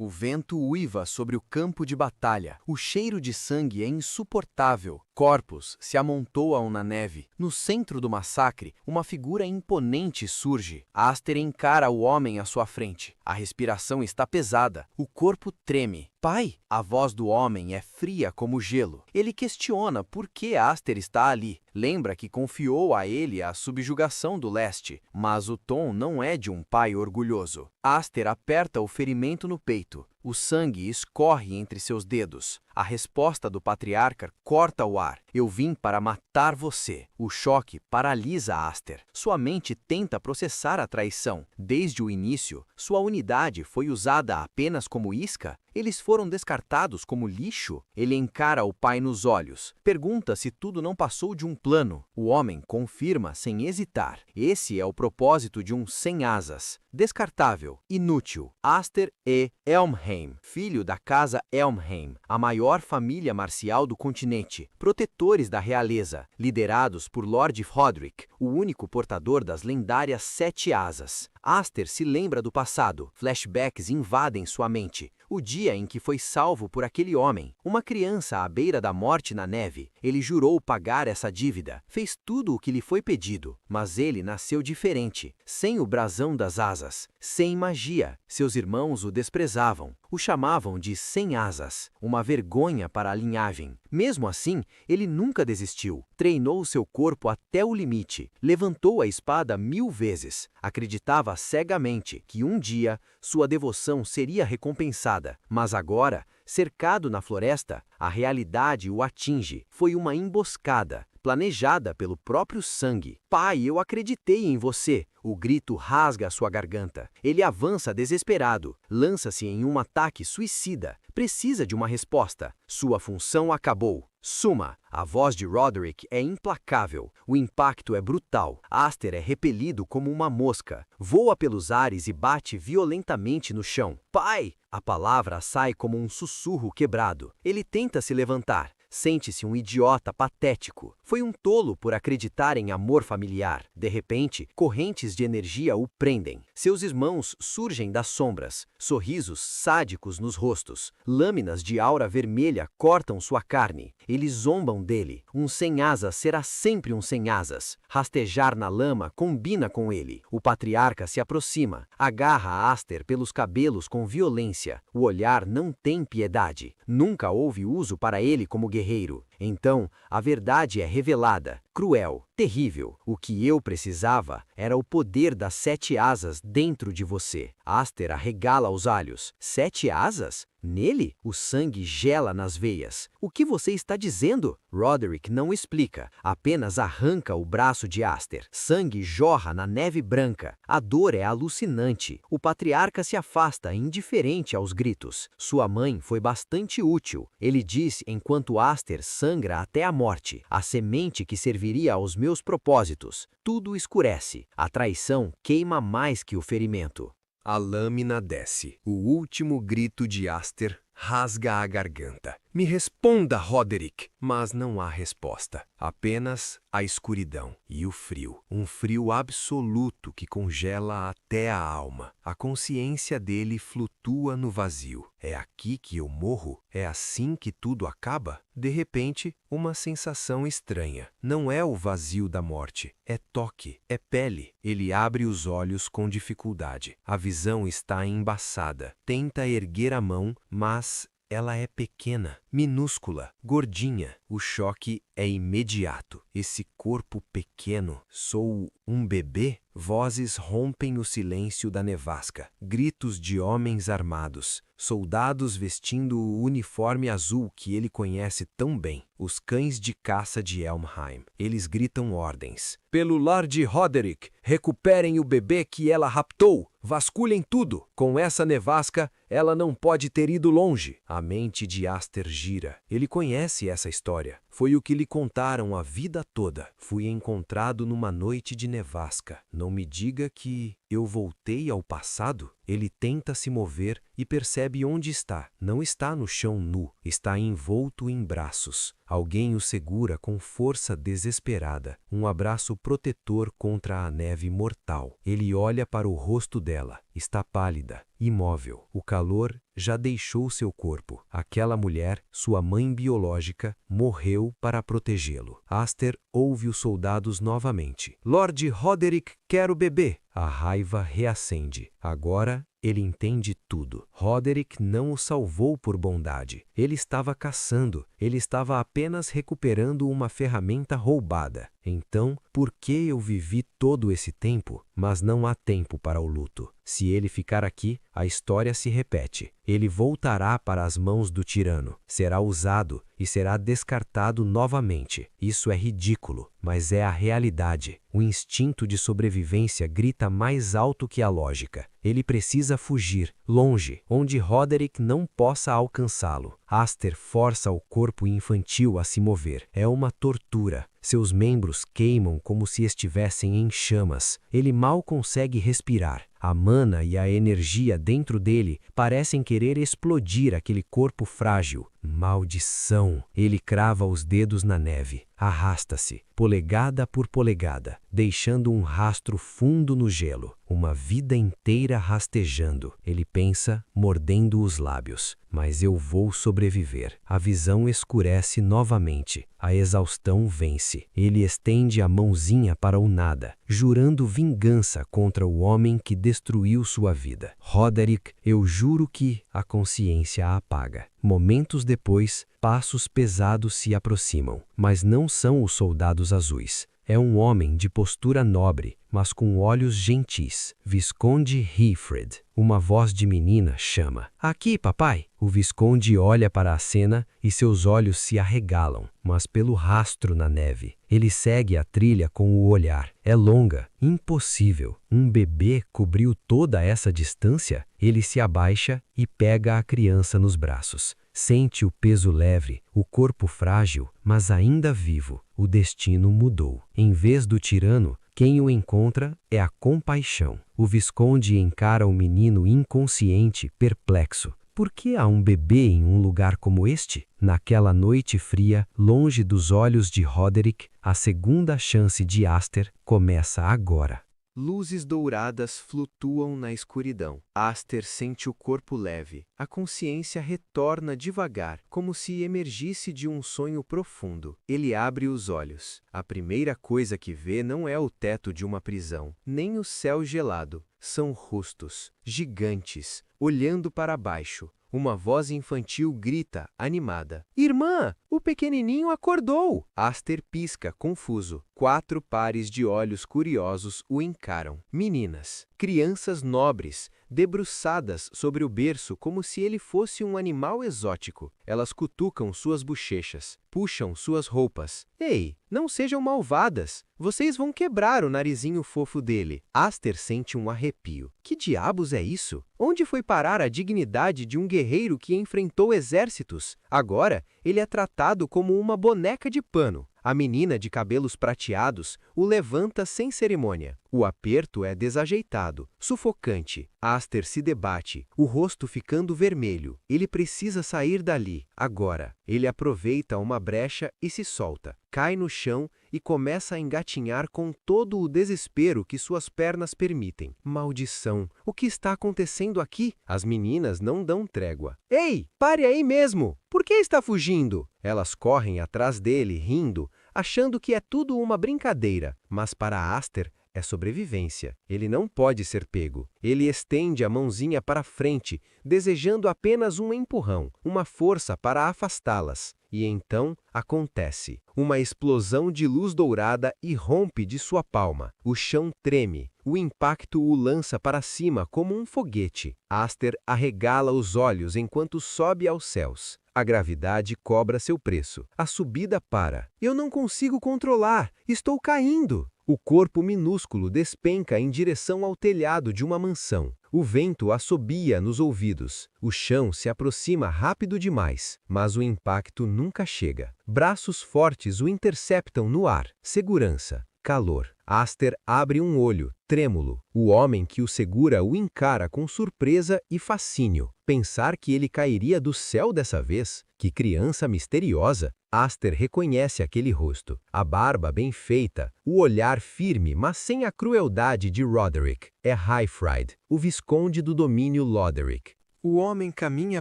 O vento uiva sobre o campo de batalha. O cheiro de sangue é insuportável. Corpos se amontoam na neve. No centro do massacre, uma figura imponente surge. Aster encara o homem à sua frente. A respiração está pesada. O corpo treme. Pai! A voz do homem é fria como gelo. Ele questiona por que Aster está ali. Lembra que confiou a ele a subjugação do leste, mas o tom não é de um pai orgulhoso. Aster aperta o ferimento no peito. O sangue escorre entre seus dedos. A resposta do patriarca corta o ar. Eu vim para matar você. O choque paralisa Aster. Sua mente tenta processar a traição. Desde o início, sua unidade foi usada apenas como isca? Eles foram descartados como lixo? Ele encara o pai nos olhos. Pergunta se tudo não passou de um plano. O homem confirma sem hesitar. Esse é o propósito de um sem asas. Descartável, inútil. Aster e Elmheim, filho da casa Elmheim, a maior família marcial do continente, protetores da realeza, liderados por Lord Roderick, o único portador das lendárias 7 asas. Aster se lembra do passado. Flashbacks invadem sua mente. O dia em que foi salvo por aquele homem, uma criança à beira da morte na neve. Ele jurou pagar essa dívida. Fez tudo o que lhe foi pedido, mas ele nasceu diferente, sem o brasão das asas, sem magia. Seus irmãos o desprezavam, o chamavam de sem asas, uma vergonha para a linhagem. Mesmo assim, ele nunca desistiu. Treinou seu corpo até o limite, levantou a espada 1000 vezes. Acreditava cegamente que um dia sua devoção seria recompensada, mas agora, cercado na floresta, a realidade o atinge. Foi uma emboscada, planejada pelo próprio sangue. Pai, eu acreditei em você. O grito rasga sua garganta. Ele avança desesperado, lança-se em um ataque suicida. Precisa de uma resposta. Sua função acabou. Suma! A voz de Roderick é implacável. O impacto é brutal. Aster é repelido como uma mosca. Voa pelos ares e bate violentamente no chão. Pai! A palavra sai como um sussurro quebrado. Ele tenta se levantar. Sente-se um idiota patético. Foi um tolo por acreditar em amor familiar. De repente, correntes de energia o prendem. Seus irmãos surgem das sombras. Sorrisos sádicos nos rostos. Lâminas de aura vermelha cortam sua carne. Eles zombam dele. Um sem asas será sempre um sem asas. Rastejar na lama combina com ele. O patriarca se aproxima. Agarra Aster pelos cabelos com violência. O olhar não tem piedade. Nunca houve uso para ele como guerreiro. Então, a verdade é revelada, cruel, terrível. O que eu precisava era o poder das 7 asas dentro de você. Aster arregala os olhos. 7 asas? Nele? O sangue gela nas veias. O que você está dizendo? Roderick não explica, apenas arranca o braço de Aster. Sangue jorra na neve branca. A dor é alucinante. O patriarca se afasta, indiferente aos gritos. Sua mãe foi bastante útil. Ele diz enquanto Aster sangra até a morte. A semente que serviria aos meus propósitos. Tudo escurece. A traição queima mais que o ferimento. A lâmina desce. O último grito de Aster rasga a garganta. Me responda, Roderick! Mas não há resposta. Apenas a escuridão e o frio. Um frio absoluto que congela até a alma. A consciência dele flutua no vazio. É aqui que eu morro? É assim que tudo acaba? De repente, uma sensação estranha. Não é o vazio da morte. É toque. É pele. Ele abre os olhos com dificuldade. A visão está embaçada. Tenta erguer a mão, mas ela é pequena, minúscula, gordinha. O choque é imediato. Esse corpo pequeno, sou um bebê? Vozes rompem o silêncio da nevasca. Gritos de homens armados. Soldados vestindo o uniforme azul que ele conhece tão bem. Os cães de caça de Elmheim. Eles gritam ordens. Pelo Lord Roderick, recuperem o bebê que ela raptou. Vasculhem tudo. Com essa nevasca, ela não pode ter ido longe. A mente de Aster gira. Ele conhece essa história. Foi o que lhe contaram a vida toda. Fui encontrado numa noite de nevasca. Não me diga que eu voltei ao passado? Ele tenta se mover e percebe onde está. Não está no chão nu, está envolto em braços. Alguém o segura com força desesperada, um abraço protetor contra a neve mortal. Ele olha para o rosto dela, está pálida, imóvel. O calor já deixou seu corpo. Aquela mulher, sua mãe biológica, morreu para protegê-lo. Aster ouve os soldados novamente. Lord Roderick quer o bebê. A raiva reacende. Agora ele entende tudo. Roderick não o salvou por bondade. Ele estava caçando. Ele estava apenas recuperando uma ferramenta roubada. Então, por que eu vivi todo esse tempo? Mas não há tempo para o luto. Se ele ficar aqui, a história se repete. Ele voltará para as mãos do tirano. Será usado e será descartado novamente. Isso é ridículo, mas é a realidade. O instinto de sobrevivência grita mais alto que a lógica. Ele precisa fugir, longe, onde Roderick não possa alcançá-lo. Aster força o corpo infantil a se mover. É uma tortura. Seus membros queimam como se estivessem em chamas. Ele mal consegue respirar. A mana e a energia dentro dele parecem querer explodir aquele corpo frágil. Maldição! Ele crava os dedos na neve. Arrasta-se, polegada por polegada, deixando um rastro fundo no gelo. Uma vida inteira rastejando. Ele pensa, mordendo os lábios. Mas eu vou sobreviver. A visão escurece novamente. A exaustão vence. Ele estende a mãozinha para o nada, jurando vingança contra o homem que destruiu sua vida. Roderick, eu juro que a consciência a apaga. Momentos depois, passos pesados se aproximam, mas não são os soldados azuis. É um homem de postura nobre, mas com olhos gentis. Visconde Heifred. Uma voz de menina chama. Aqui, papai! O Visconde olha para a cena e seus olhos se arregalam, mas pelo rastro na neve. Ele segue a trilha com o olhar. É longa, impossível. Um bebê cobriu toda essa distância? Ele se abaixa e pega a criança nos braços. Sente o peso leve, o corpo frágil, mas ainda vivo. O destino mudou. Em vez do tirano, quem o encontra é a compaixão. O Visconde encara o menino inconsciente, perplexo. Por que há um bebê em um lugar como este? Naquela noite fria, longe dos olhos de Roderick, a segunda chance de Aster começa agora. Luzes douradas flutuam na escuridão. Aster sente o corpo leve. A consciência retorna devagar, como se emergisse de um sonho profundo. Ele abre os olhos. A primeira coisa que vê não é o teto de uma prisão, nem o céu gelado. São rostos, gigantes, olhando para baixo. Uma voz infantil grita, animada. Irmã, o pequenininho acordou! Aster pisca, confuso. 4 pares de olhos curiosos o encaram. Meninas, crianças nobres, debruçadas sobre o berço como se ele fosse um animal exótico. Elas cutucam suas bochechas, puxam suas roupas. Ei, não sejam malvadas! Vocês vão quebrar o narizinho fofo dele. Aster sente um arrepio. Que diabos é isso? Onde foi parar a dignidade de um guerreiro que enfrentou exércitos? Agora, ele é tratado como uma boneca de pano. A menina de cabelos prateados o levanta sem cerimônia. O aperto é desajeitado, sufocante. Aster se debate, o rosto ficando vermelho. Ele precisa sair dali, agora. Ele aproveita uma brecha e se solta. Cai no chão e começa a engatinhar com todo o desespero que suas pernas permitem. Maldição! O que está acontecendo aqui? As meninas não dão trégua. Ei, pare aí mesmo! Por que está fugindo? Elas correm atrás dele, rindo, achando que é tudo uma brincadeira. Mas para Aster, é sobrevivência. Ele não pode ser pego. Ele estende a mãozinha para frente, desejando apenas um empurrão, uma força para afastá-las. E então acontece. Uma explosão de luz dourada irrompe de sua palma. O chão treme. O impacto o lança para cima como um foguete. Aster arregala os olhos enquanto sobe aos céus. A gravidade cobra seu preço. A subida para. Eu não consigo controlar. Estou caindo. O corpo minúsculo despenca em direção ao telhado de uma mansão. O vento assobia nos ouvidos. O chão se aproxima rápido demais, mas o impacto nunca chega. Braços fortes o interceptam no ar. Segurança. Calor. Aster abre um olho, trêmulo. O homem que o segura o encara com surpresa e fascínio. Pensar que ele cairia do céu dessa vez? Que criança misteriosa! Aster reconhece aquele rosto. A barba bem feita, o olhar firme, mas sem a crueldade de Roderick. É Highfried, o visconde do domínio Loderick. O homem caminha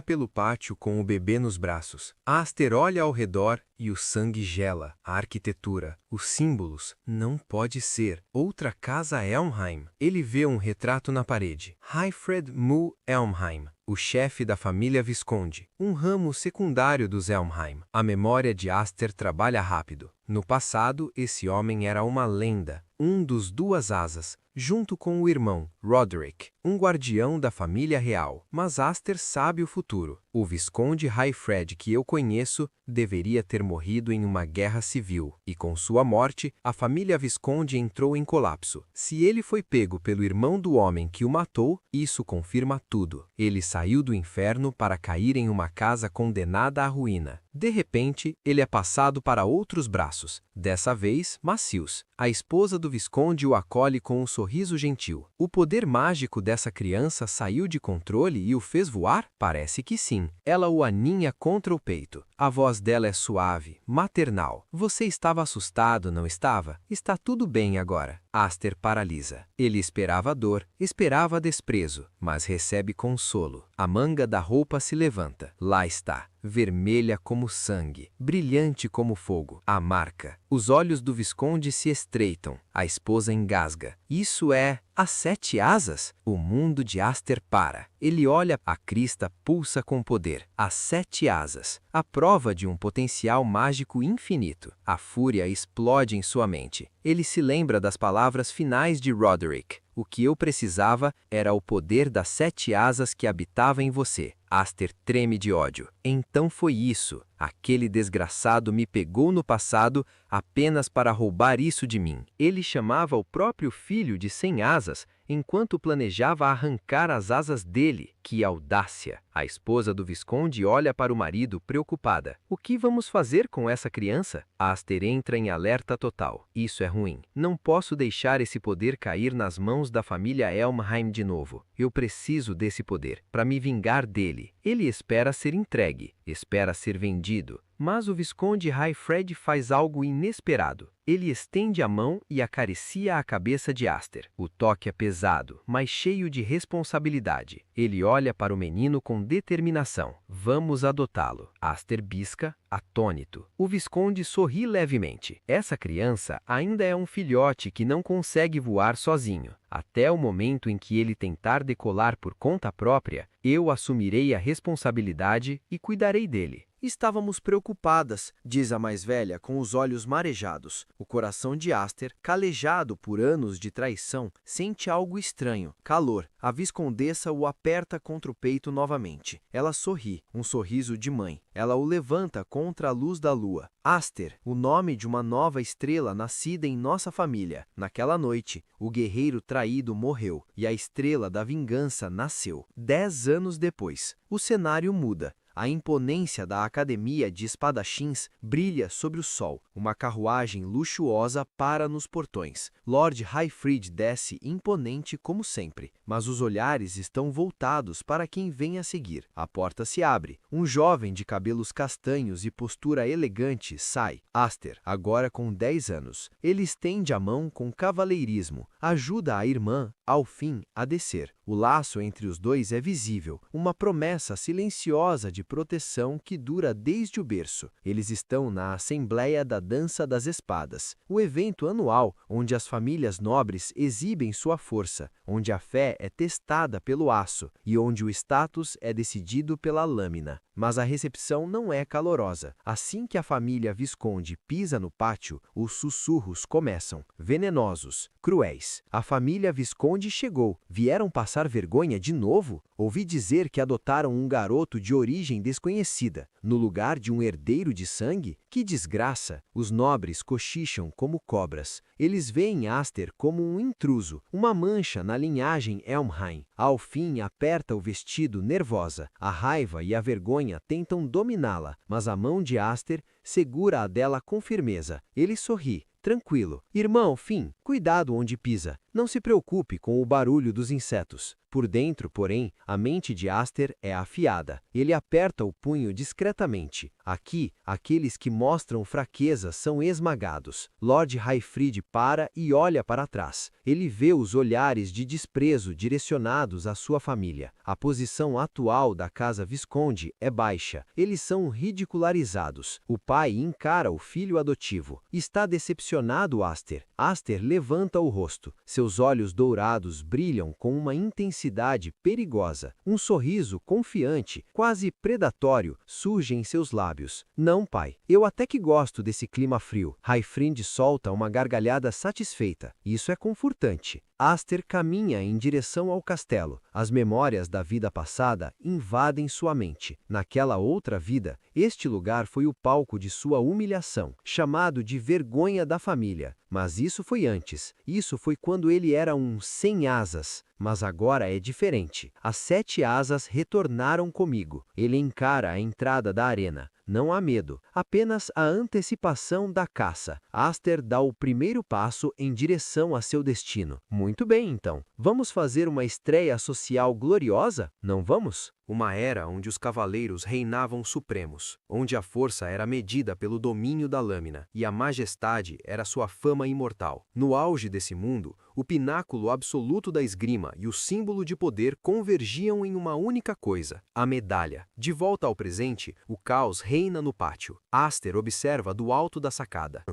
pelo pátio com o bebê nos braços. Aster olha ao redor e o sangue gela. A arquitetura, os símbolos. Não pode ser. Outra casa Elmheim. Ele vê um retrato na parede. Hyfred Mu Elmheim, o chefe da família Visconde. Um ramo secundário dos Elmheim. A memória de Aster trabalha rápido. No passado, esse homem era uma lenda. Um dos duas asas, junto com o irmão, Roderick, um guardião da família real. Mas Aster sabe o futuro. O Visconde Highfried que eu conheço deveria ter morrido em uma guerra civil, e com sua morte, a família Visconde entrou em colapso. Se ele foi pego pelo irmão do homem que o matou, isso confirma tudo. Ele saiu do inferno para cair em uma casa condenada à ruína. De repente, ele é passado para outros braços, dessa vez macios. A esposa do Visconde o acolhe com um sorriso gentil. O poder mágico dessa criança saiu de controle e o fez voar? Parece que sim. Ela o aninha contra o peito. A voz dela é suave, maternal. Você estava assustado, não estava? Está tudo bem agora. Aster paralisa. Ele esperava dor, esperava desprezo, mas recebe consolo. A manga da roupa se levanta. Lá está, vermelha como sangue, brilhante como fogo. A marca. Os olhos do Visconde se estreitam. A esposa engasga. Isso é as 7 asas? O mundo de Aster para. Ele olha, a crista pulsa com poder. As 7 asas. A prova de um potencial mágico infinito. A fúria explode em sua mente. Ele se lembra das palavras finais de Roderick. O que eu precisava era o poder das 7 asas que habitava em você. Aster treme de ódio. Então foi isso. Aquele desgraçado me pegou no passado apenas para roubar isso de mim. Ele chamava o próprio filho de 100 asas, enquanto planejava arrancar as asas dele. Que audácia! A esposa do Visconde olha para o marido preocupada. O que vamos fazer com essa criança? Aster entra em alerta total. Isso é ruim. Não posso deixar esse poder cair nas mãos da família Elmheim de novo. Eu preciso desse poder para me vingar dele. Ele espera ser entregue, espera ser vendido. Mas o Visconde Highfried faz algo inesperado. Ele estende a mão e acaricia a cabeça de Aster. O toque é pesado, mas cheio de responsabilidade. Ele olha para o menino com determinação. Vamos adotá-lo. Aster bisca, atônito. O Visconde sorri levemente. Essa criança ainda é um filhote que não consegue voar sozinho. Até o momento em que ele tentar decolar por conta própria, eu assumirei a responsabilidade e cuidarei dele. Estávamos preocupadas, diz a mais velha com os olhos marejados. O coração de Aster, calejado por anos de traição, sente algo estranho, calor. A viscondessa o aperta contra o peito novamente. Ela sorri, um sorriso de mãe. Ela o levanta contra a luz da lua. Aster, o nome de uma nova estrela nascida em nossa família. Naquela noite, o guerreiro traído morreu e a estrela da vingança nasceu. 10 anos depois, o cenário muda. A imponência da Academia de Espadachins brilha sobre o sol. Uma carruagem luxuosa para nos portões. Lord Highfried desce imponente como sempre, mas os olhares estão voltados para quem vem a seguir. A porta se abre. Um jovem de cabelos castanhos e postura elegante sai. Aster, agora com 10 anos. Ele estende a mão com cavalheirismo. Ajuda a irmã, ao fim, a descer. O laço entre os dois é visível, uma promessa silenciosa de proteção que dura desde o berço. Eles estão na Assembleia da Dança das Espadas, o evento anual onde as famílias nobres exibem sua força, onde a fé é testada pelo aço e onde o status é decidido pela lâmina. Mas a recepção não é calorosa. Assim que a família Visconde pisa no pátio, os sussurros começam, venenosos, cruéis. A família Visconde chegou. Vieram passar vergonha de novo? Ouvi dizer que adotaram um garoto de origem desconhecida, no lugar de um herdeiro de sangue? Que desgraça! Os nobres cochicham como cobras. Eles veem Aster como um intruso, uma mancha na linhagem Elmheim. Ao fim, aperta o vestido nervosa. A raiva e a vergonha tentam dominá-la, mas a mão de Aster segura a dela com firmeza. Ele sorri. tranquilo. Irmão, Finn, cuidado onde pisa. Não se preocupe com o barulho dos insetos. Por dentro, porém, a mente de Aster é afiada. Ele aperta o punho discretamente. Aqui, aqueles que mostram fraqueza são esmagados. Lord Highfried para e olha para trás. Ele vê os olhares de desprezo direcionados à sua família. A posição atual da casa Visconde é baixa. Eles são ridicularizados. O pai encara o filho adotivo. Está decepcionado Aster. Aster levanta o rosto. Seus olhos dourados brilham com uma intensidade perigosa. Um sorriso confiante, quase predatório, surge em seus lábios. Não, pai. Eu até que gosto desse clima frio. Highfried solta uma gargalhada satisfeita. Isso é confortante. Aster caminha em direção ao castelo. As memórias da vida passada invadem sua mente. Naquela outra vida, este lugar foi o palco de sua humilhação, chamado de vergonha da família. Mas isso foi antes. Isso foi quando ele era um sem asas. Mas agora é diferente. As 7 asas retornaram comigo. Ele encara a entrada da arena. Não há medo, apenas a antecipação da caça. Aster dá o primeiro passo em direção a seu destino. Muito bem, então. Vamos fazer uma estreia social gloriosa? Não vamos? Uma era onde os cavaleiros reinavam supremos, onde a força era medida pelo domínio da lâmina e a majestade era sua fama imortal. No auge desse mundo, o pináculo absoluto da esgrima e o símbolo de poder convergiam em uma única coisa, a medalha. De volta ao presente, o caos reina no pátio. Aster observa do alto da sacada.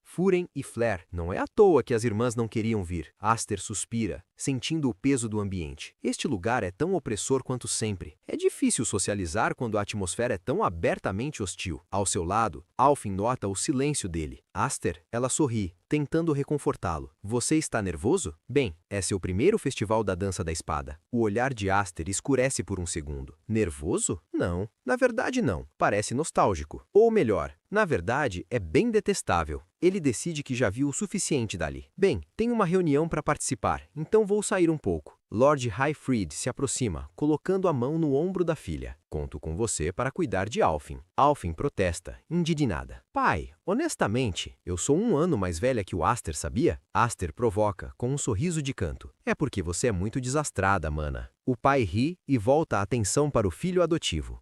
Furen e Flare. Não é à toa que as irmãs não queriam vir. Aster suspira, sentindo o peso do ambiente. Este lugar é tão opressor quanto sempre. É difícil socializar quando a atmosfera é tão abertamente hostil. Ao seu lado, Alfin nota o silêncio dele. Aster, ela sorri, tentando reconfortá-lo. Você está nervoso? Bem, é seu primeiro festival da dança da espada. O olhar de Aster escurece por um segundo. Nervoso? Não. Na verdade, não. Parece nostálgico. Ou melhor, na verdade, é bem detestável. Ele decide que já viu o suficiente dali. Bem, tem uma reunião para participar, então vou sair um pouco. Lord Highfried se aproxima, colocando a mão no ombro da filha. Conto com você para cuidar de Alfin. Alfin protesta, indignada. Pai, honestamente, eu sou 1 ano mais velha que o Aster, sabia? Aster provoca, com um sorriso de canto. É porque você é muito desastrada, mana. O pai ri e volta a atenção para o filho adotivo.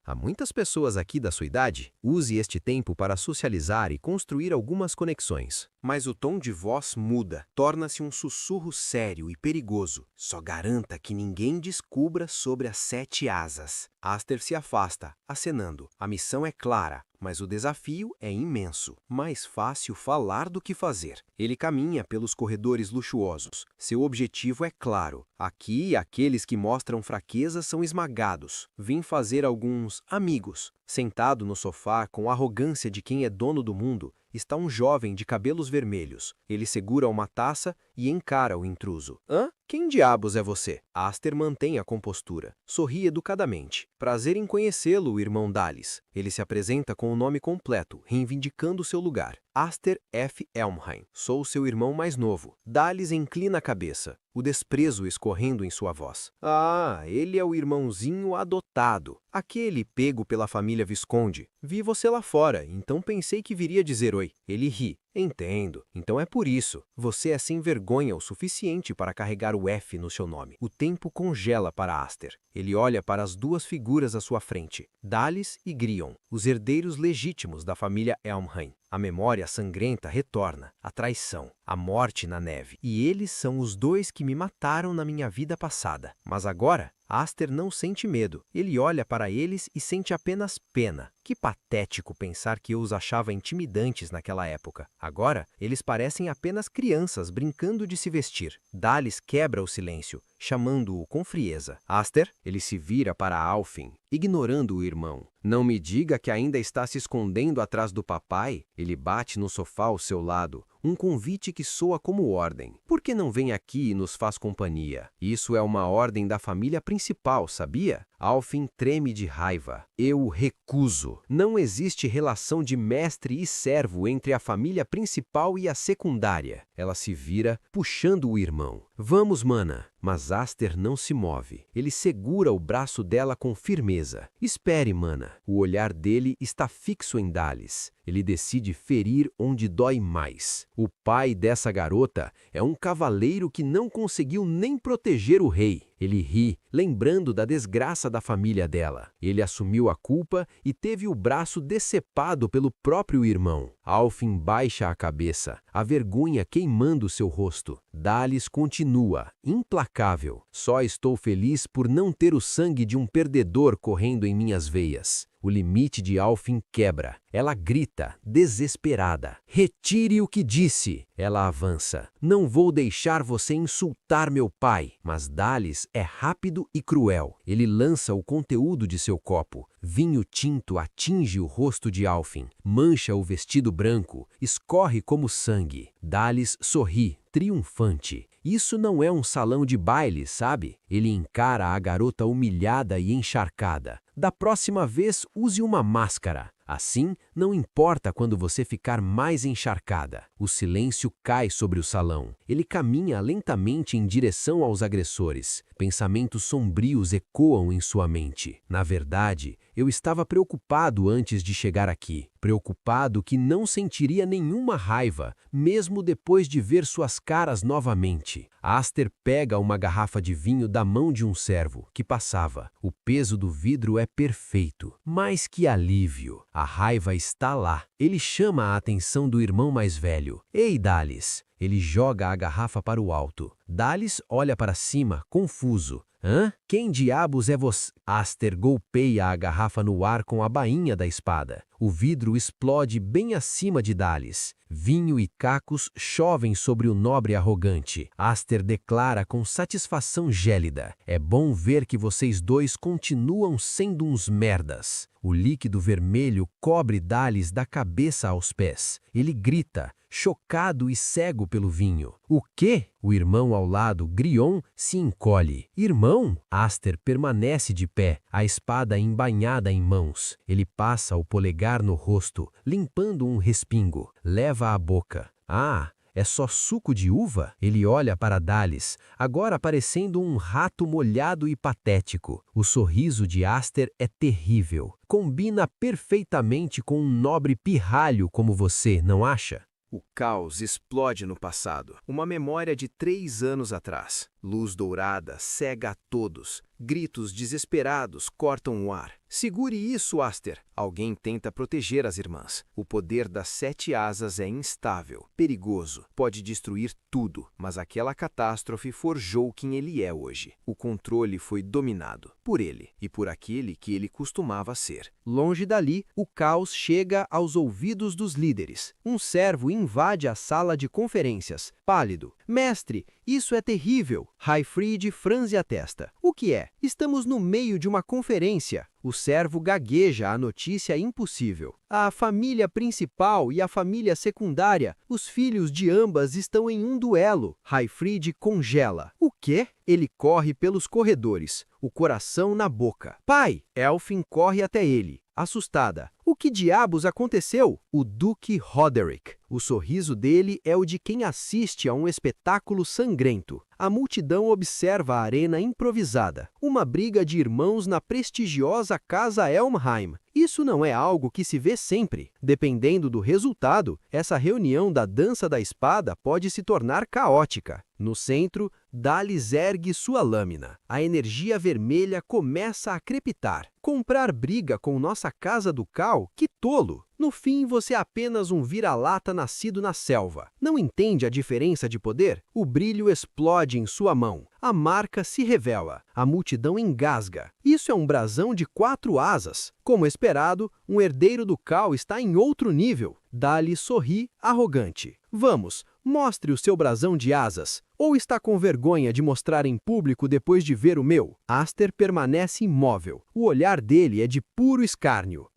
Há muitas pessoas aqui da sua idade. Use este tempo para socializar e construir algumas conexões. Mas o tom de voz muda, torna-se um sussurro sério e perigoso. Só garanta que ninguém descubra sobre as 7 asas. Aster se afasta, acenando. A missão é clara, mas o desafio é imenso. Mais fácil falar do que fazer. Ele caminha pelos corredores luxuosos. Seu objetivo é claro. Aqui, aqueles que mostram fraqueza são esmagados. Vim fazer alguns amigos. Sentado no sofá com a arrogância de quem é dono do mundo, está um jovem de cabelos vermelhos. Ele segura uma taça e encara o intruso. Hã? Quem diabos é você? Aster mantém a compostura. Sorri educadamente. Prazer em conhecê-lo, irmão Dallis. Ele se apresenta com o nome completo, reivindicando seu lugar. Aster F. Elmheim. Sou seu irmão mais novo. Dallis inclina a cabeça, o desprezo escorrendo em sua voz. Ah, ele é o irmãozinho adotado. Aquele pego pela família Visconde. Vi você lá fora, então pensei que viria dizer oi. Ele ri. Entendo. Então é por isso. Você é sem vergonha o suficiente para carregar o F no seu nome. O tempo congela para Aster. Ele olha para as 2 figuras à sua frente, Dallis e Grion, os herdeiros legítimos da família Elmheim. A memória sangrenta retorna, a traição, a morte na neve. E eles são os 2 que me mataram na minha vida passada. Mas agora, Aster não sente medo. Ele olha para eles e sente apenas pena. Que patético pensar que eu os achava intimidantes naquela época. Agora, eles parecem apenas crianças brincando de se vestir. Dallis quebra o silêncio, chamando-o com frieza. Aster, ele se vira para Alfin, ignorando o irmão. Não me diga que ainda está se escondendo atrás do papai. Ele bate no sofá ao seu lado. Um convite que soa como ordem. Por que não vem aqui e nos faz companhia? Isso é uma ordem da família principal, sabia? Alfin treme de raiva. Eu recuso. Não existe relação de mestre e servo entre a família principal e a secundária. Ela se vira, puxando o irmão. Vamos, mana. Mas Aster não se move. Ele segura o braço dela com firmeza. Espere, mana. O olhar dele está fixo em Dalis. Ele decide ferir onde dói mais. O pai dessa garota é um cavaleiro que não conseguiu nem proteger o rei. Ele ri, lembrando da desgraça da família dela. Ele assumiu a culpa e teve o braço decepado pelo próprio irmão. Alfin baixa a cabeça, a vergonha queimando seu rosto. Dalis continua, implacável. Só estou feliz por não ter o sangue de um perdedor correndo em minhas veias. O limite de Alfin quebra. Ela grita, desesperada. Retire o que disse. Ela avança. Não vou deixar você insultar meu pai. Mas Dalis é rápido e cruel. Ele lança o conteúdo de seu copo. Vinho tinto atinge o rosto de Alfin. Mancha o vestido branco. Escorre como sangue. Dalis sorri, triunfante. Isso não é um salão de baile, sabe? Ele encara a garota humilhada e encharcada. Da próxima vez, use uma máscara. Assim, não importa quando você ficar mais encharcada. O silêncio cai sobre o salão. Ele caminha lentamente em direção aos agressores. Pensamentos sombrios ecoam em sua mente. Na verdade, eu estava preocupado antes de chegar aqui. Preocupado que não sentiria nenhuma raiva, mesmo depois de ver suas caras novamente. Aster pega uma garrafa de vinho da mão de um servo, que passava. O peso do vidro é perfeito. Mas que alívio! A raiva está lá. Ele chama a atenção do irmão mais velho. Ei, Dalis! Ele joga a garrafa para o alto. Dalis olha para cima, confuso. Hã? Quem diabos é você? Aster golpeia a garrafa no ar com a bainha da espada. O vidro explode bem acima de Dalis. Vinho e cacos chovem sobre o nobre arrogante. Aster declara com satisfação gélida. É bom ver que vocês dois continuam sendo uns merdas. O líquido vermelho cobre Dalis da cabeça aos pés. Ele grita, chocado e cego pelo vinho. O quê? O irmão ao lado, Grion, se encolhe. Irmão? Aster permanece de pé, a espada embainhada em mãos. Ele passa o polegar no rosto, limpando um respingo. Leva à boca. Ah! É só suco de uva? Ele olha para Dalis, agora parecendo um rato molhado e patético. O sorriso de Aster é terrível. Combina perfeitamente com um nobre pirralho como você, não acha? O caos explode no passado. Uma memória de 3 anos atrás. Luz dourada cega a todos. Gritos desesperados cortam o ar. Segure isso, Aster. Alguém tenta proteger as irmãs. O poder das 7 asas é instável, perigoso, pode destruir tudo, mas aquela catástrofe forjou quem ele é hoje. O controle foi dominado por ele e por aquele que ele costumava ser. Longe dali, o caos chega aos ouvidos dos líderes. Um servo invade a sala de conferências, pálido. Mestre, isso é terrível. Raifrid franze a testa. O que é? Estamos no meio de uma conferência. O servo gagueja a notícia impossível. A família principal e a família secundária, os filhos de ambas estão em um duelo. Raifrid congela. O quê? Ele corre pelos corredores, o coração na boca. Pai! Elfin corre até ele, assustada. O que diabos aconteceu? O Duque Roderick. O sorriso dele é o de quem assiste a um espetáculo sangrento. A multidão observa a arena improvisada. Uma briga de irmãos na prestigiosa Casa Elmheim. Isso não é algo que se vê sempre. Dependendo do resultado, essa reunião da dança da espada pode se tornar caótica. No centro, Dalis ergue sua lâmina. A energia vermelha começa a crepitar. Comprar briga com nossa Casa Ducal? Que tolo! No fim, você é apenas um vira-lata nascido na selva. Não entende a diferença de poder? O brilho explode em sua mão. A marca se revela. A multidão engasga. Isso é um brasão de 4 asas. Como esperado, um herdeiro ducal está em outro nível. Dalis sorri, arrogante. Vamos, mostre o seu brasão de asas. Ou está com vergonha de mostrar em público depois de ver o meu? Aster permanece imóvel. O olhar dele é de puro escárnio.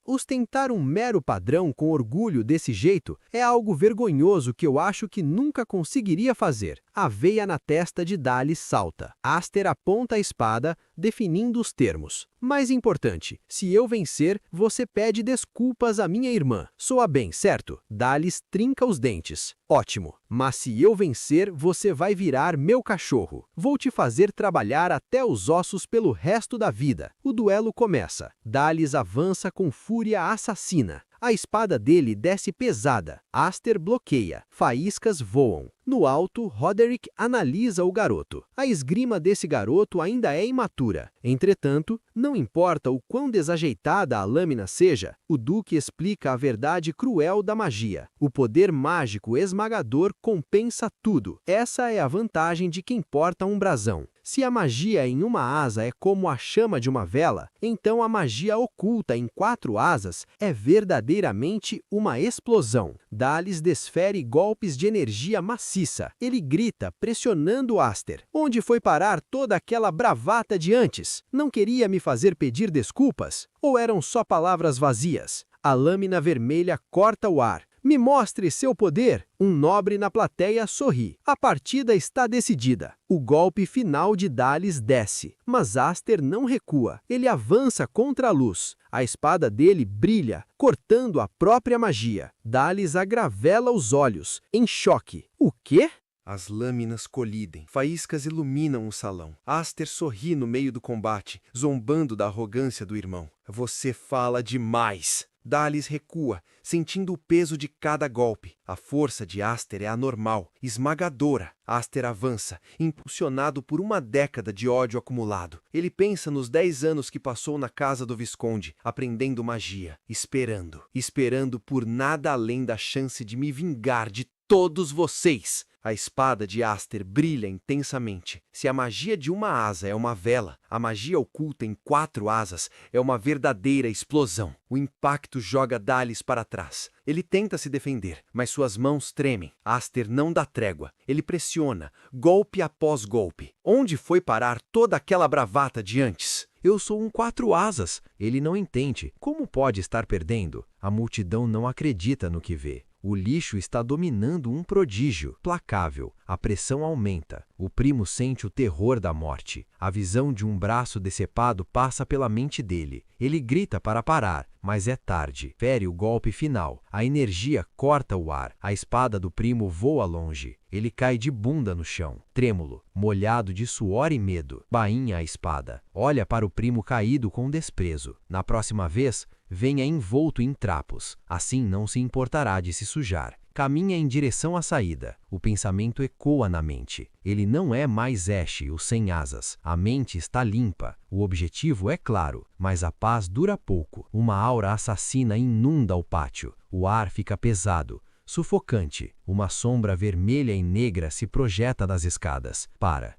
Ostentar um mero padrão com orgulho desse jeito é algo vergonhoso que eu acho que nunca conseguiria fazer. A veia na testa de Dalis salta. Aster aponta a espada, definindo os termos. Mais importante, se eu vencer, você pede desculpas à minha irmã. Soa bem, certo? Dallis trinca os dentes. Ótimo. Mas se eu vencer, você vai virar meu cachorro. Vou te fazer trabalhar até os ossos pelo resto da vida. O duelo começa. Dallis avança com fúria assassina. A espada dele desce pesada. Aster bloqueia. Faíscas voam. No alto, Roderick analisa o garoto. A esgrima desse garoto ainda é imatura. Entretanto, não importa o quão desajeitada a lâmina seja, o Duque explica a verdade cruel da magia. O poder mágico esmagador compensa tudo. Essa é a vantagem de quem porta um brasão. Se a magia em uma asa é como a chama de uma vela, então a magia oculta em 4 asas é verdadeiramente uma explosão. Dallis desfere golpes de energia maciça. Ele grita, pressionando Aster. Onde foi parar toda aquela bravata de antes? Não queria me fazer pedir desculpas? Ou eram só palavras vazias? A lâmina vermelha corta o ar. Me mostre seu poder! Um nobre na plateia sorri. A partida está decidida. O golpe final de Dallis desce, mas Aster não recua. Ele avança contra a luz. A espada dele brilha, cortando a própria magia. Dallis agravela os olhos, em choque. O quê? As lâminas colidem, faíscas iluminam o salão. Aster sorri no meio do combate, zombando da arrogância do irmão. Você fala demais! Dallis recua, sentindo o peso de cada golpe. A força de Aster é anormal, esmagadora. Aster avança, impulsionado por uma década de ódio acumulado. Ele pensa nos 10 anos que passou na casa do Visconde, aprendendo magia, esperando por nada além da chance de me vingar de todos vocês. A espada de Aster brilha intensamente. Se a magia de uma asa é uma vela, a magia oculta em 4 asas é uma verdadeira explosão. O impacto joga Dallis para trás. Ele tenta se defender, mas suas mãos tremem. Aster não dá trégua. Ele pressiona, golpe após golpe. Onde foi parar toda aquela bravata de antes? Eu sou um 4 asas. Ele não entende. Como pode estar perdendo? A multidão não acredita no que vê. O lixo está dominando um prodígio, placável. A pressão aumenta. O primo sente o terror da morte. A visão de um braço decepado passa pela mente dele. Ele grita para parar, mas é tarde. Fere o golpe final. A energia corta o ar. A espada do primo voa longe. Ele cai de bunda no chão, trêmulo, molhado de suor e medo. Bainha a espada. Olha para o primo caído com desprezo. Na próxima vez, venha envolto em trapos. Assim não se importará de se sujar. Caminha em direção à saída. O pensamento ecoa na mente. Ele não é mais Ash, o sem asas. A mente está limpa. O objetivo é claro, mas a paz dura pouco. Uma aura assassina inunda o pátio. O ar fica pesado, sufocante. Uma sombra vermelha e negra se projeta das escadas.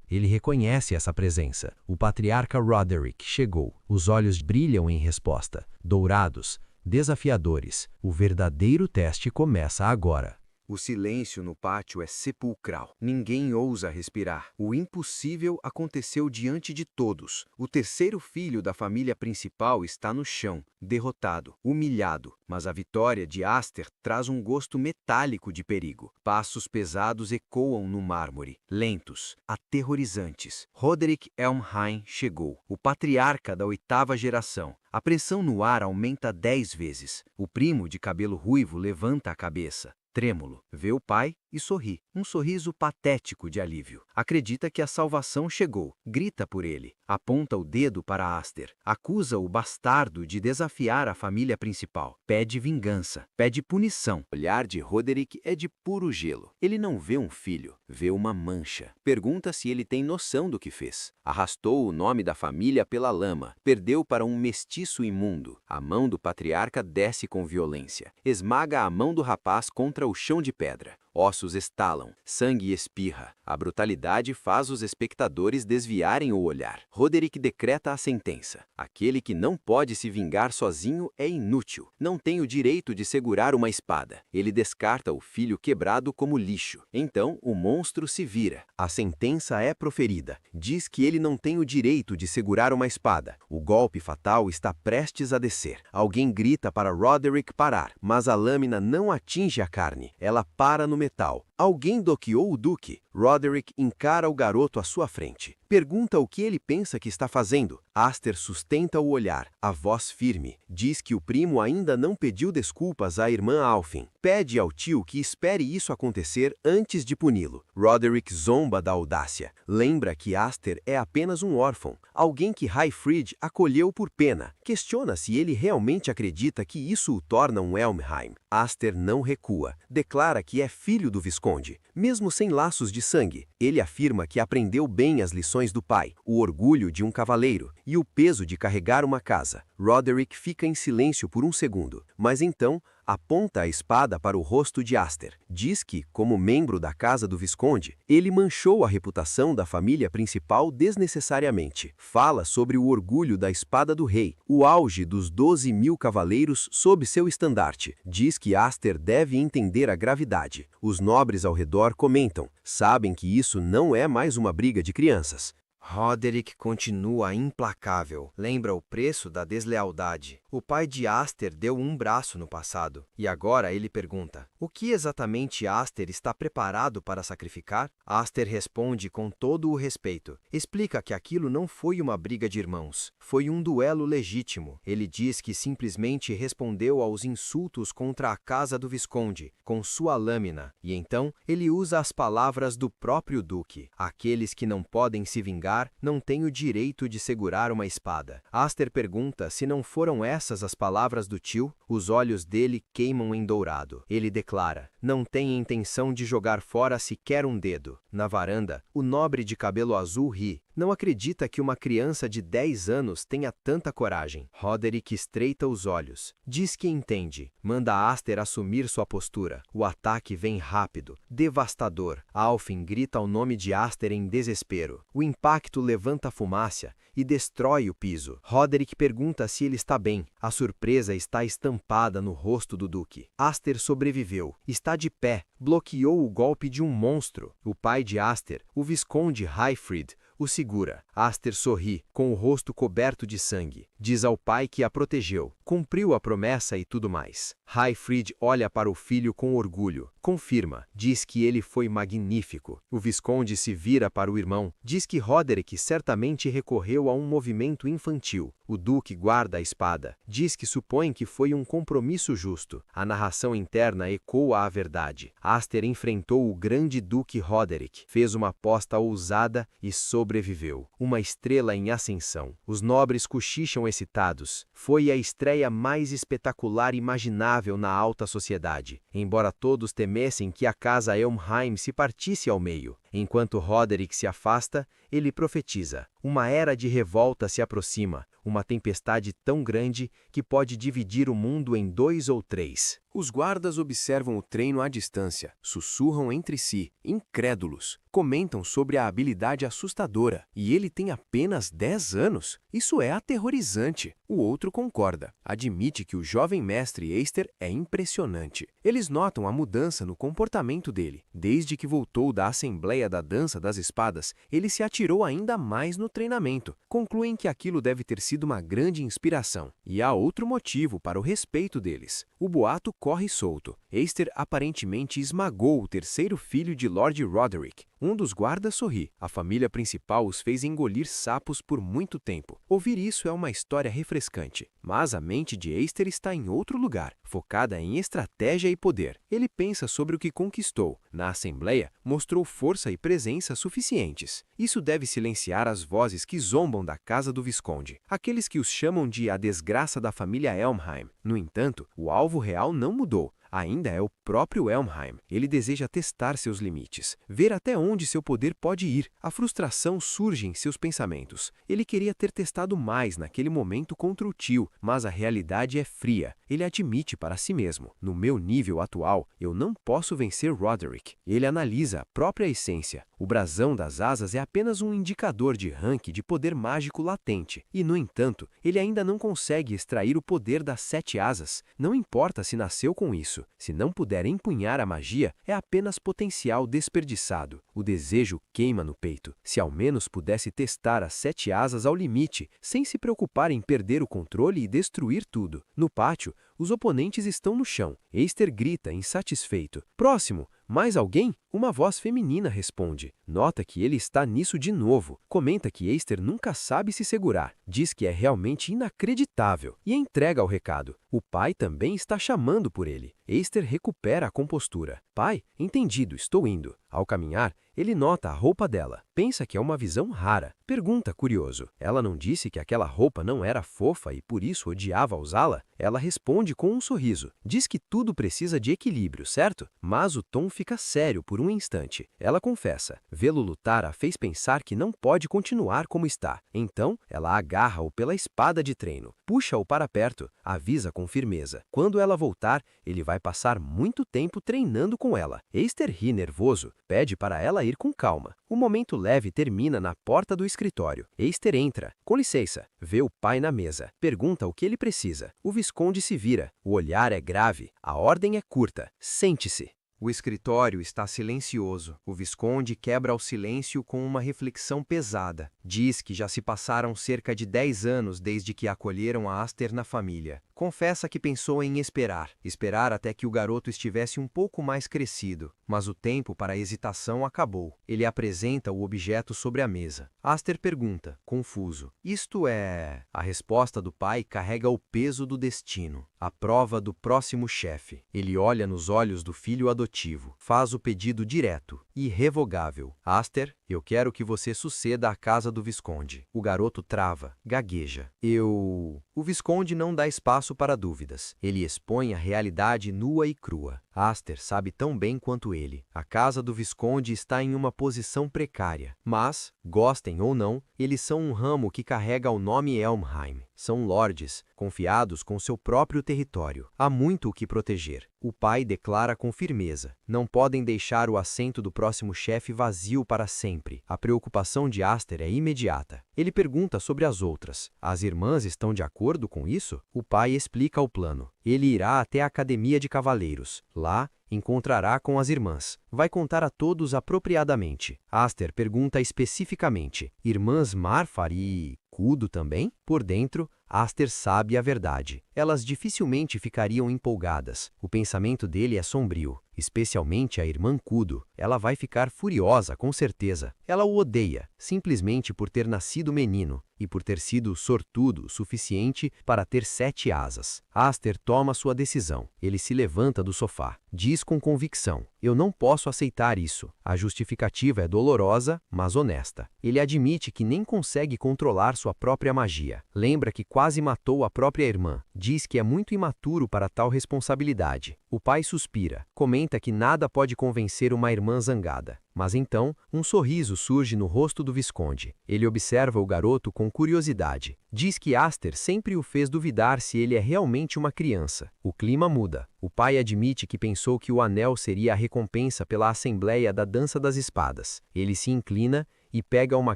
Ele reconhece essa presença. O patriarca Roderick chegou. Os olhos brilham em resposta. Dourados, desafiadores. O verdadeiro teste começa agora. O silêncio no pátio é sepulcral. Ninguém ousa respirar. O impossível aconteceu diante de todos. O terceiro filho da família principal está no chão, derrotado, humilhado. Mas a vitória de Aster traz um gosto metálico de perigo. Passos pesados ecoam no mármore, lentos, aterrorizantes. Roderick Elmheim chegou, o patriarca da 8ª geração. A pressão no ar aumenta 10 vezes. O primo de cabelo ruivo levanta a cabeça. Trêmulo, vê o pai e sorri. Um sorriso patético de alívio. Acredita que a salvação chegou. Grita por ele. Aponta o dedo para Aster. Acusa o bastardo de desafiar a família principal. Pede vingança. Pede punição. O olhar de Roderick é de puro gelo. Ele não vê um filho, vê uma mancha. Pergunta se ele tem noção do que fez. Arrastou o nome da família pela lama. Perdeu para um mestiço imundo. A mão do patriarca desce com violência. Esmaga a mão do rapaz contra o chão de pedra. Ossos estalam, sangue espirra. A brutalidade faz os espectadores desviarem o olhar. Roderick decreta a sentença. Aquele que não pode se vingar sozinho é inútil. Não tem o direito de segurar uma espada. Ele descarta o filho quebrado como lixo. Então, o monstro se vira. A sentença é proferida. Diz que ele não tem o direito de segurar uma espada. O golpe fatal está prestes a descer. Alguém grita para Roderick parar, mas a lâmina não atinge a carne. Ela para no metal. Alguém doqueou o duque. Roderick encara o garoto à sua frente. Pergunta o que ele pensa que está fazendo. Aster sustenta o olhar, a voz firme. Diz que o primo ainda não pediu desculpas à irmã Alfin. Pede ao tio que espere isso acontecer antes de puni-lo. Roderick zomba da audácia. Lembra que Aster é apenas um órfão, alguém que Highfried acolheu por pena. Questiona se ele realmente acredita que isso o torna um Elmheim. Aster não recua. Declara que é filho do Visconde, mesmo sem laços de sangue. Ele afirma que aprendeu bem as lições do pai, o orgulho de um cavaleiro e o peso de carregar uma casa. Roderick fica em silêncio por um segundo, mas então aponta a espada para o rosto de Aster. Diz que, como membro da casa do Visconde, ele manchou a reputação da família principal desnecessariamente. Fala sobre o orgulho da espada do rei, o auge dos 12.000 cavaleiros sob seu estandarte. Diz que Aster deve entender a gravidade. Os nobres ao redor comentam, sabem que isso não é mais uma briga de crianças. Roderick continua implacável. Lembra o preço da deslealdade. O pai de Aster deu um braço no passado, e agora ele pergunta: o que exatamente Aster está preparado para sacrificar? Aster responde com todo o respeito. Explica que aquilo não foi uma briga de irmãos, foi um duelo legítimo. Ele diz que simplesmente respondeu aos insultos contra a casa do Visconde, com sua lâmina, e então ele usa as palavras do próprio duque: aqueles que não podem se vingar não têm o direito de segurar uma espada. Aster pergunta se não foram essas as palavras do tio. Os olhos dele queimam em dourado. Ele declara: não tem intenção de jogar fora sequer um dedo. Na varanda, o nobre de cabelo azul ri. Não acredita que uma criança de 10 anos tenha tanta coragem. Roderick estreita os olhos. Diz que entende. Manda Aster assumir sua postura. O ataque vem rápido, devastador. Alfin grita o nome de Aster em desespero. O impacto levanta fumaça e destrói o piso. Roderick pergunta se ele está bem. A surpresa está estampada no rosto do duque. Aster sobreviveu. Está de pé. Bloqueou o golpe de um monstro. O pai de Aster, o Visconde Highfried, o segura. Aster sorri, com o rosto coberto de sangue. Diz ao pai que a protegeu, cumpriu a promessa e tudo mais. Highfried olha para o filho com orgulho. Confirma, diz que ele foi magnífico. O Visconde se vira para o irmão. Diz que Roderick certamente recorreu a um movimento infantil. O duque guarda a espada. Diz que supõe que foi um compromisso justo. A narração interna ecoa a verdade. Aster enfrentou o grande duque Roderick. Fez uma aposta ousada e sobreviveu. Uma estrela em ascensão. Os nobres cochicham excitados. Foi a estreia mais espetacular imaginável na alta sociedade. Embora todos temessem que a casa Elmheim se partisse ao meio. Enquanto Roderick se afasta, ele profetiza: uma era de revolta se aproxima, uma tempestade tão grande que pode dividir o mundo em 2 ou 3. Os guardas observam o treino à distância, sussurram entre si, incrédulos, comentam sobre a habilidade assustadora. E ele tem apenas 10 anos? Isso é aterrorizante. O outro concorda, admite que o jovem mestre Aster é impressionante. Eles notam a mudança no comportamento dele. Desde que voltou da Assembleia da Dança das Espadas, ele se atirou ainda mais no treinamento. Concluem que aquilo deve ter sido uma grande inspiração. E há outro motivo para o respeito deles. O boato corre solto. Aster aparentemente esmagou o terceiro filho de Lord Roderick. Um dos guardas sorri. A família principal os fez engolir sapos por muito tempo. Ouvir isso é uma história refrescante. Mas a mente de Aster está em outro lugar, focada em estratégia e poder. Ele pensa sobre o que conquistou. Na Assembleia, mostrou força e presença suficientes. Isso deve silenciar as vozes que zombam da casa do Visconde, aqueles que os chamam de a desgraça da família Elmheim. No entanto, o alvo real não mudou. Ainda é o próprio Elmheim. Ele deseja testar seus limites, ver até onde seu poder pode ir. A frustração surge em seus pensamentos. Ele queria ter testado mais naquele momento contra o tio, mas a realidade é fria. Ele admite para si mesmo: no meu nível atual, eu não posso vencer Roderick. Ele analisa a própria essência. O brasão das asas é apenas um indicador de rank de poder mágico latente. E, no entanto, ele ainda não consegue extrair o poder das 7 asas. Não importa se nasceu com isso. Se não puder empunhar a magia, é apenas potencial desperdiçado. O desejo queima no peito. Se ao menos pudesse testar as 7 asas ao limite, sem se preocupar em perder o controle e destruir tudo. No pátio, os oponentes estão no chão. Aster grita, insatisfeito: próximo! Mais alguém? Uma voz feminina responde. Nota que ele está nisso de novo. Comenta que Esther nunca sabe se segurar. Diz que é realmente inacreditável e entrega o recado. O pai também está chamando por ele. Esther recupera a compostura. Pai, entendido, estou indo. Ao caminhar, ele nota a roupa dela. Pensa que é uma visão rara. Pergunta, curioso. Ela não disse que aquela roupa não era fofa e por isso odiava usá-la? Ela responde com um sorriso. Diz que tudo precisa de equilíbrio, certo? Mas o tom fica sério por um instante. Ela confessa. Vê-lo lutar a fez pensar que não pode continuar como está. Então, ela agarra-o pela espada de treino. Puxa-o para perto. Avisa com firmeza. Quando ela voltar, ele vai passar muito tempo treinando com ela. Esther ri nervoso. Pede para ela ir com calma. O momento leve termina na porta do escritório. Esther entra. Com licença. Vê o pai na mesa. Pergunta o que ele precisa. O visconde se vira. O olhar é grave. A ordem é curta. Sente-se. O escritório está silencioso. O visconde quebra o silêncio com uma reflexão pesada. Diz que já se passaram cerca de 10 anos desde que acolheram a Aster na família. Confessa que pensou em esperar até que o garoto estivesse um pouco mais crescido. Mas o tempo para a hesitação acabou. Ele apresenta o objeto sobre a mesa. Aster pergunta, confuso. Isto é... A resposta do pai carrega o peso do destino. A prova do próximo chefe. Ele olha nos olhos do filho adotivo. Faz o pedido direto, irrevogável. Aster, eu quero que você suceda à casa do visconde. O garoto trava, gagueja. O visconde não dá espaço para dúvidas. Ele expõe a realidade nua e crua. Aster sabe tão bem quanto ele. A casa do visconde está em uma posição precária. Mas, gostem ou não, eles são um ramo que carrega o nome Elmheim. São lordes, confiados com seu próprio território. Há muito o que proteger. O pai declara com firmeza. Não podem deixar o assento do próximo chefe vazio para sempre. A preocupação de Aster é imediata. Ele pergunta sobre as outras. As irmãs estão de acordo com isso? O pai explica o plano. Ele irá até a academia de cavaleiros. Lá, encontrará com as irmãs. Vai contar a todos apropriadamente. Aster pergunta especificamente. Irmãs Marfar e... Kudo também? Por dentro, Aster sabe a verdade. Elas dificilmente ficariam empolgadas. O pensamento dele é sombrio, especialmente a irmã Kudo. Ela vai ficar furiosa, com certeza. Ela o odeia, simplesmente por ter nascido menino e por ter sido sortudo o suficiente para ter 7 asas. Aster toma sua decisão. Ele se levanta do sofá. Diz com convicção: eu não posso aceitar isso. A justificativa é dolorosa, mas honesta. Ele admite que nem consegue controlar sua própria magia. Lembra que quase matou a própria irmã. Diz que é muito imaturo para tal responsabilidade. O pai suspira. Comenta que nada pode convencer uma irmã zangada. Mas então, um sorriso surge no rosto do visconde. Ele observa o garoto com curiosidade. Diz que Aster sempre o fez duvidar se ele é realmente uma criança. O clima muda. O pai admite que pensou que o anel seria a recompensa pela assembleia da Dança das Espadas. Ele se inclina e pega uma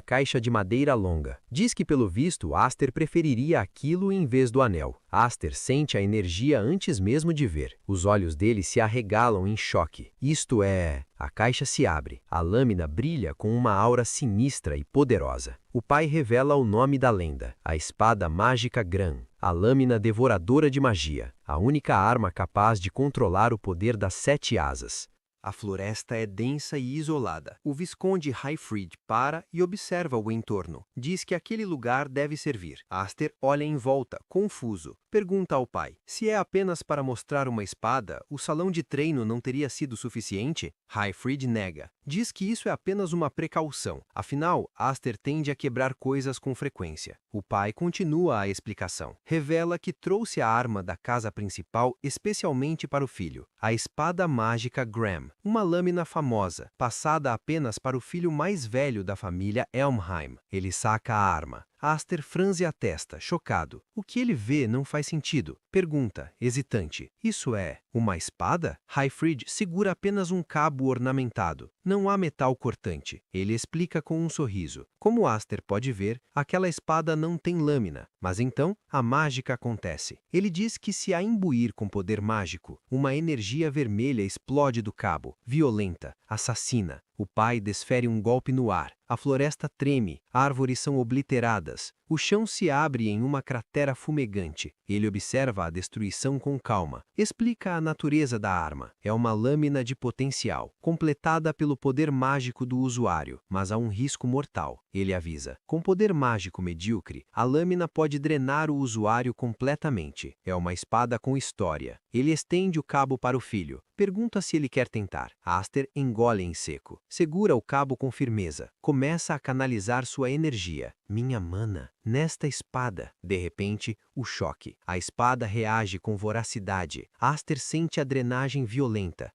caixa de madeira longa. Diz que, pelo visto, Aster preferiria aquilo em vez do anel. Aster sente a energia antes mesmo de ver. Os olhos dele se arregalam em choque. Isto é... A caixa se abre. A lâmina brilha com uma aura sinistra e poderosa. O pai revela o nome da lenda. A espada mágica Gran. A lâmina devoradora de magia. A única arma capaz de controlar o poder das 7 asas. A floresta é densa e isolada. O visconde Highfried para e observa o entorno. Diz que aquele lugar deve servir. Aster olha em volta, confuso. Pergunta ao pai. Se é apenas para mostrar uma espada, o salão de treino não teria sido suficiente? Highfried nega. Diz que isso é apenas uma precaução. Afinal, Aster tende a quebrar coisas com frequência. O pai continua a explicação. Revela que trouxe a arma da casa principal especialmente para o filho. A espada mágica Graham. Uma lâmina famosa, passada apenas para o filho mais velho da família Elmheim. Ele saca a arma. Aster franze a testa, chocado. O que ele vê não faz sentido. Pergunta, hesitante. Isso é uma espada? Highfried segura apenas um cabo ornamentado. Não há metal cortante. Ele explica com um sorriso. Como Aster pode ver, aquela espada não tem lâmina. Mas então, a mágica acontece. Ele diz que se a imbuir com poder mágico, uma energia vermelha explode do cabo, violenta, assassina. O pai desfere um golpe no ar. A floresta treme, árvores são obliteradas. O chão se abre em uma cratera fumegante. Ele observa a destruição com calma. Explica a natureza da arma. É uma lâmina de potencial, completada pelo poder mágico do usuário, mas há um risco mortal. Ele avisa. Com poder mágico medíocre, a lâmina pode drenar o usuário completamente. É uma espada com história. Ele estende o cabo para o filho. Pergunta se ele quer tentar. Aster engole em seco. Segura o cabo com firmeza. Começa a canalizar sua energia. Minha mana, nesta espada. De repente, o choque. A espada reage com voracidade. Aster sente a drenagem violenta.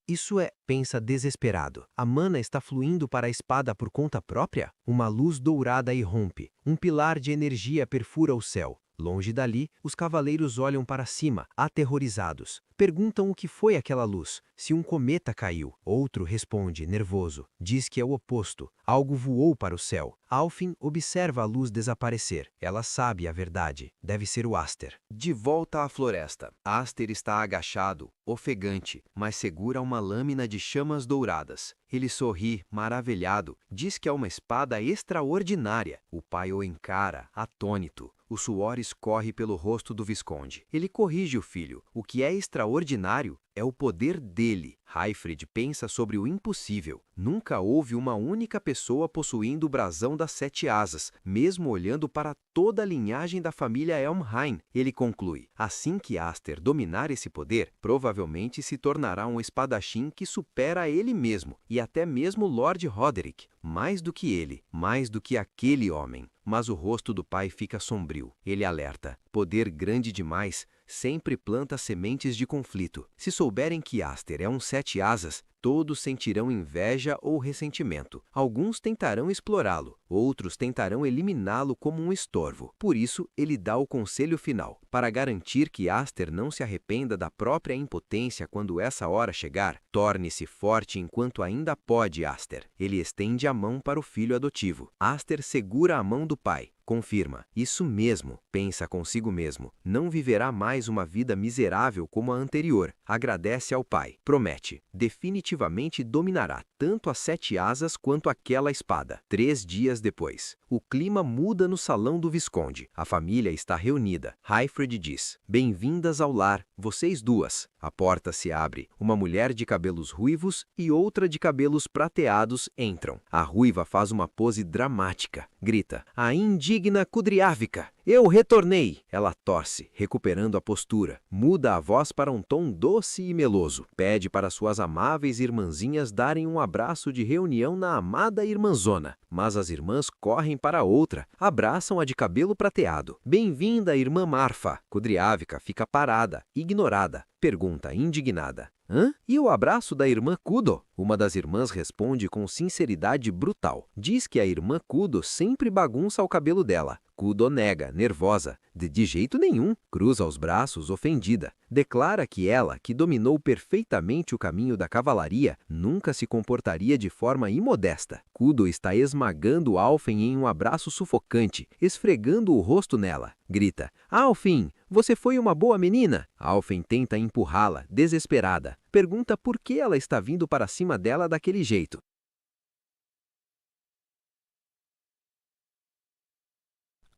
Isso é, pensa desesperado. A mana está fluindo para a espada por conta própria? Uma luz dourada irrompe. Um pilar de energia perfura o céu. Longe dali, os cavaleiros olham para cima, aterrorizados. Perguntam o que foi aquela luz, se um cometa caiu. Outro responde, nervoso. Diz que é o oposto. Algo voou para o céu. Alfin observa a luz desaparecer. Ela sabe a verdade. Deve ser o Aster. De volta à floresta. Aster está agachado, ofegante, mas segura uma lâmina de chamas douradas. Ele sorri, maravilhado. Diz que é uma espada extraordinária. O pai o encara, atônito. O suor escorre pelo rosto do Visconde. Ele corrige o filho. O que é extraordinário é o poder dele. Haifred pensa sobre o impossível. Nunca houve uma única pessoa possuindo o brasão das 7 asas, mesmo olhando para toda a linhagem da família Elmheim. Ele conclui, assim que Aster dominar esse poder, provavelmente se tornará um espadachim que supera ele mesmo, e até mesmo Lord Roderick. Mais do que ele, mais do que aquele homem. Mas o rosto do pai fica sombrio. Ele alerta. Poder grande demais sempre planta sementes de conflito. Se souberem que Aster é um 7 asas, todos sentirão inveja ou ressentimento. Alguns tentarão explorá-lo, outros tentarão eliminá-lo como um estorvo. Por isso, ele dá o conselho final. Para garantir que Aster não se arrependa da própria impotência quando essa hora chegar, torne-se forte enquanto ainda pode, Aster. Ele estende a mão para o filho adotivo. Aster segura a mão do pai. Confirma, isso mesmo, pensa consigo mesmo, não viverá mais uma vida miserável como a anterior. Agradece ao pai, promete, definitivamente dominará tanto as 7 asas quanto aquela espada. 3 dias depois, o clima muda no salão do Visconde. A família está reunida. Haifred diz, bem-vindas ao lar, vocês duas. A porta se abre, uma mulher de cabelos ruivos e outra de cabelos prateados entram. A ruiva faz uma pose dramática, grita, a indigna Kudriavika, eu retornei! Ela torce, recuperando a postura, muda a voz para um tom doce e meloso, pede para suas amáveis irmãzinhas darem um abraço de reunião na amada irmãzona, mas as irmãs correm para outra, abraçam a de cabelo prateado. Bem-vinda, irmã Marfa! Kudriavika fica parada, ignorada, pergunta indignada. Hã? E o abraço da irmã Kudo? Uma das irmãs responde com sinceridade brutal. Diz que a irmã Kudo sempre bagunça o cabelo dela. Kudo nega, nervosa. De jeito nenhum. Cruza os braços, ofendida. Declara que ela, que dominou perfeitamente o caminho da cavalaria, nunca se comportaria de forma imodesta. Kudo está esmagando Alfen em um abraço sufocante, esfregando o rosto nela. Grita, Alfen, você foi uma boa menina? Alfen tenta empurrá-la, desesperada. Pergunta por que ela está vindo para cima dela daquele jeito.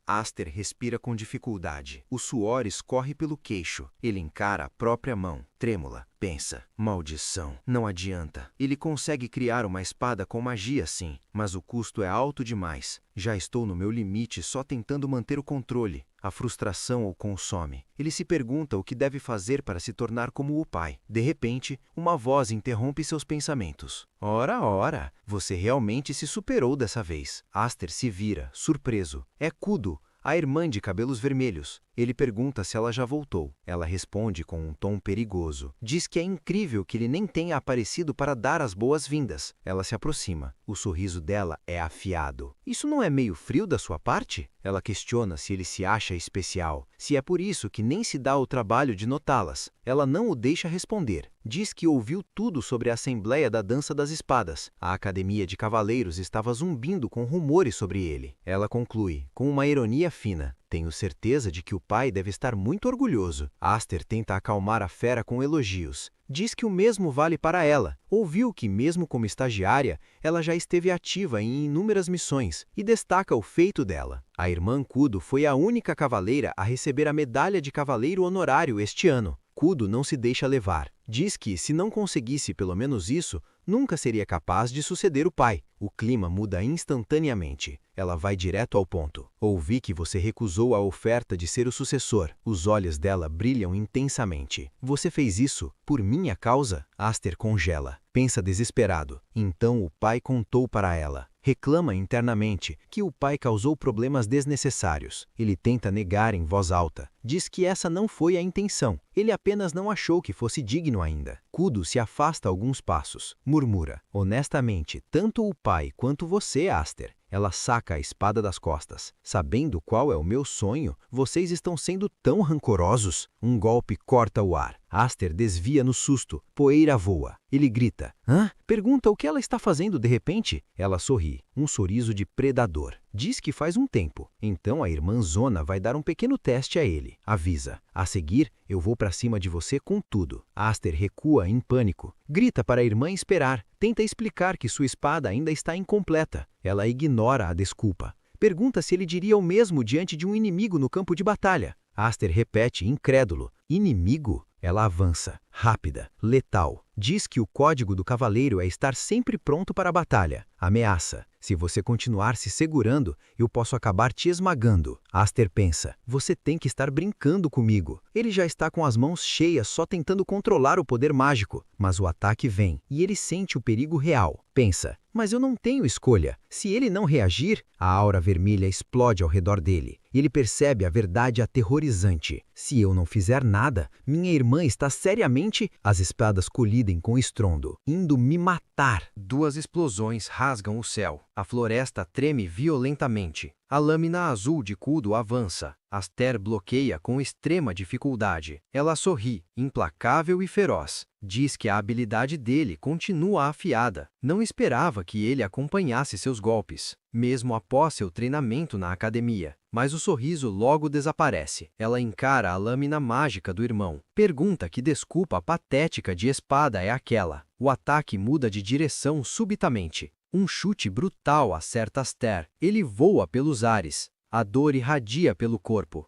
Aster respira com dificuldade. O suor escorre pelo queixo. Ele encara a própria mão, trêmula. Pensa, maldição, não adianta. Ele consegue criar uma espada com magia sim, mas o custo é alto demais. Já estou no meu limite só tentando manter o controle. A frustração o consome. Ele se pergunta o que deve fazer para se tornar como o pai. De repente, uma voz interrompe seus pensamentos. Ora, ora, você realmente se superou dessa vez. Aster se vira, surpreso. É Kudo, a irmã de cabelos vermelhos. Ele pergunta se ela já voltou. Ela responde com um tom perigoso. Diz que é incrível que ele nem tenha aparecido para dar as boas-vindas. Ela se aproxima. O sorriso dela é afiado. Isso não é meio frio da sua parte? Ela questiona se ele se acha especial, se é por isso que nem se dá o trabalho de notá-las. Ela não o deixa responder. Diz que ouviu tudo sobre a Assembleia da Dança das Espadas. A Academia de Cavaleiros estava zumbindo com rumores sobre ele. Ela conclui, com uma ironia fina: tenho certeza de que o pai deve estar muito orgulhoso. Aster tenta acalmar a fera com elogios. Diz que o mesmo vale para ela. Ouviu que, mesmo como estagiária, ela já esteve ativa em inúmeras missões e destaca o feito dela. A irmã Kudo foi a única cavaleira a receber a medalha de cavaleiro honorário este ano. Kudo não se deixa levar. Diz que, se não conseguisse pelo menos isso, nunca seria capaz de suceder o pai. O clima muda instantaneamente. Ela vai direto ao ponto. Ouvi que você recusou a oferta de ser o sucessor. Os olhos dela brilham intensamente. Você fez isso por minha causa? Aster congela. Pensa desesperado. Então o pai contou para ela. Reclama internamente que o pai causou problemas desnecessários. Ele tenta negar em voz alta. Diz que essa não foi a intenção. Ele apenas não achou que fosse digno ainda. Kudo se afasta alguns passos. Murmura. Honestamente, tanto o pai quanto você, Aster. Ela saca a espada das costas. Sabendo qual é o meu sonho, vocês estão sendo tão rancorosos. Um golpe corta o ar. Aster desvia no susto. Poeira voa. Ele grita. Hã? Pergunta o que ela está fazendo de repente. Ela sorri. Um sorriso de predador. Diz que faz um tempo. Então a irmã Zona vai dar um pequeno teste a ele. Avisa. A seguir, eu vou para cima de você com tudo. Aster recua em pânico. Grita para a irmã esperar. Tenta explicar que sua espada ainda está incompleta. Ela ignora a desculpa. Pergunta se ele diria o mesmo diante de um inimigo no campo de batalha. Aster repete, incrédulo. Inimigo? Ela avança, rápida, letal. Diz que o código do cavaleiro é estar sempre pronto para a batalha. Ameaça. Se você continuar se segurando, eu posso acabar te esmagando. Aster pensa. Você tem que estar brincando comigo. Ele já está com as mãos cheias só tentando controlar o poder mágico. Mas o ataque vem, e ele sente o perigo real. Pensa. Mas eu não tenho escolha. Se ele não reagir, a aura vermelha explode ao redor dele. Ele percebe a verdade aterrorizante. Se eu não fizer nada, minha irmã está seriamente... As espadas colidem com estrondo, indo me matar. Duas explosões rasgam o céu. A floresta treme violentamente. A lâmina azul de Kudo avança. Aster bloqueia com extrema dificuldade. Ela sorri, implacável e feroz. Diz que a habilidade dele continua afiada. Não esperava que ele acompanhasse seus golpes, mesmo após seu treinamento na academia. Mas o sorriso logo desaparece. Ela encara a lâmina mágica do irmão. Pergunta que desculpa patética de espada é aquela. O ataque muda de direção subitamente. Um chute brutal acerta Aster. Ele voa pelos ares. A dor irradia pelo corpo.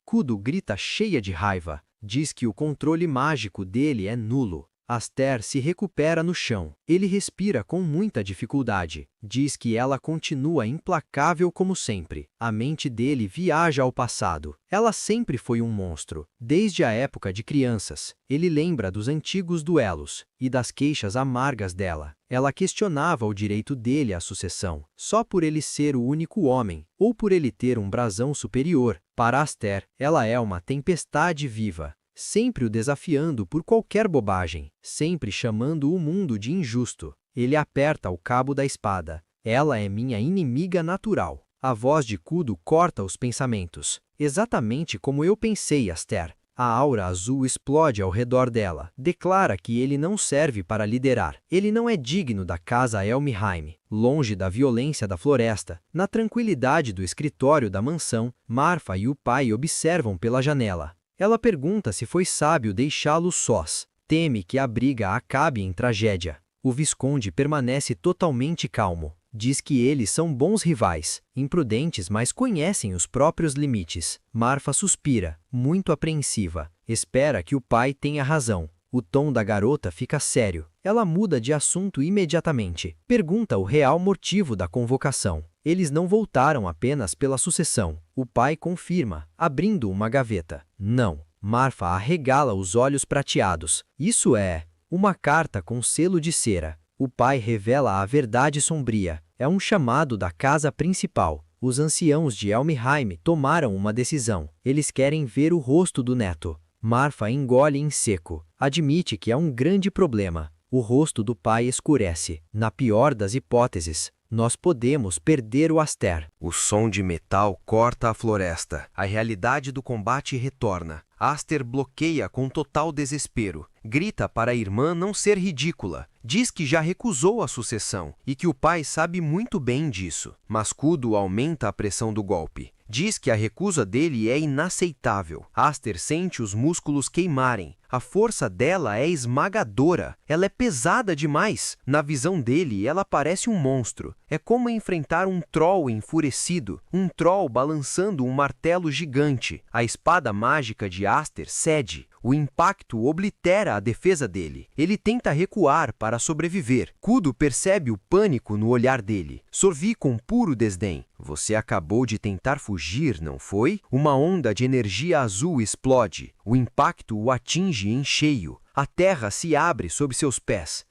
Kudo grita cheia de raiva. Diz que o controle mágico dele é nulo. Aster se recupera no chão. Ele respira com muita dificuldade. Diz que ela continua implacável como sempre. A mente dele viaja ao passado. Ela sempre foi um monstro, desde a época de crianças. Ele lembra dos antigos duelos e das queixas amargas dela. Ela questionava o direito dele à sucessão, só por ele ser o único homem, ou por ele ter um brasão superior. Para Aster, ela é uma tempestade viva. Sempre o desafiando por qualquer bobagem, sempre chamando o mundo de injusto. Ele aperta o cabo da espada. Ela é minha inimiga natural. A voz de Kudo corta os pensamentos. Exatamente como eu pensei, Aster. A aura azul explode ao redor dela. Declara que ele não serve para liderar. Ele não é digno da casa Elmheim. Longe da violência da floresta, na tranquilidade do escritório da mansão, Marfa e o pai observam pela janela. Ela pergunta se foi sábio deixá-los sós. Teme que a briga acabe em tragédia. O Visconde permanece totalmente calmo. Diz que eles são bons rivais, imprudentes, mas conhecem os próprios limites. Marfa suspira, muito apreensiva. Espera que o pai tenha razão. O tom da garota fica sério. Ela muda de assunto imediatamente. Pergunta o real motivo da convocação. Eles não voltaram apenas pela sucessão. O pai confirma, abrindo uma gaveta. Não. Marfa arregala os olhos prateados. Isso é uma carta com selo de cera. O pai revela a verdade sombria. É um chamado da casa principal. Os anciãos de Elmheim tomaram uma decisão. Eles querem ver o rosto do neto. Marfa engole em seco. Admite que é um grande problema. O rosto do pai escurece. Na pior das hipóteses, Nós podemos perder o Aster. O som de metal corta a floresta. A realidade do combate retorna. Aster bloqueia com total desespero. Grita para a irmã não ser ridícula. Diz que já recusou a sucessão e que o pai sabe muito bem disso. Mas Kudo aumenta a pressão do golpe. Diz que a recusa dele é inaceitável. Aster sente os músculos queimarem. A força dela é esmagadora. Ela é pesada demais. Na visão dele, ela parece um monstro. É como enfrentar um troll enfurecido. Um troll balançando um martelo gigante. A espada mágica de Aster cede. O impacto oblitera a defesa dele. Ele tenta recuar para sobreviver. Kudo percebe o pânico no olhar dele. Sorri com puro desdém. Você acabou de tentar fugir, não foi? Uma onda de energia azul explode. O impacto o atinge em cheio. A terra se abre sob seus pés.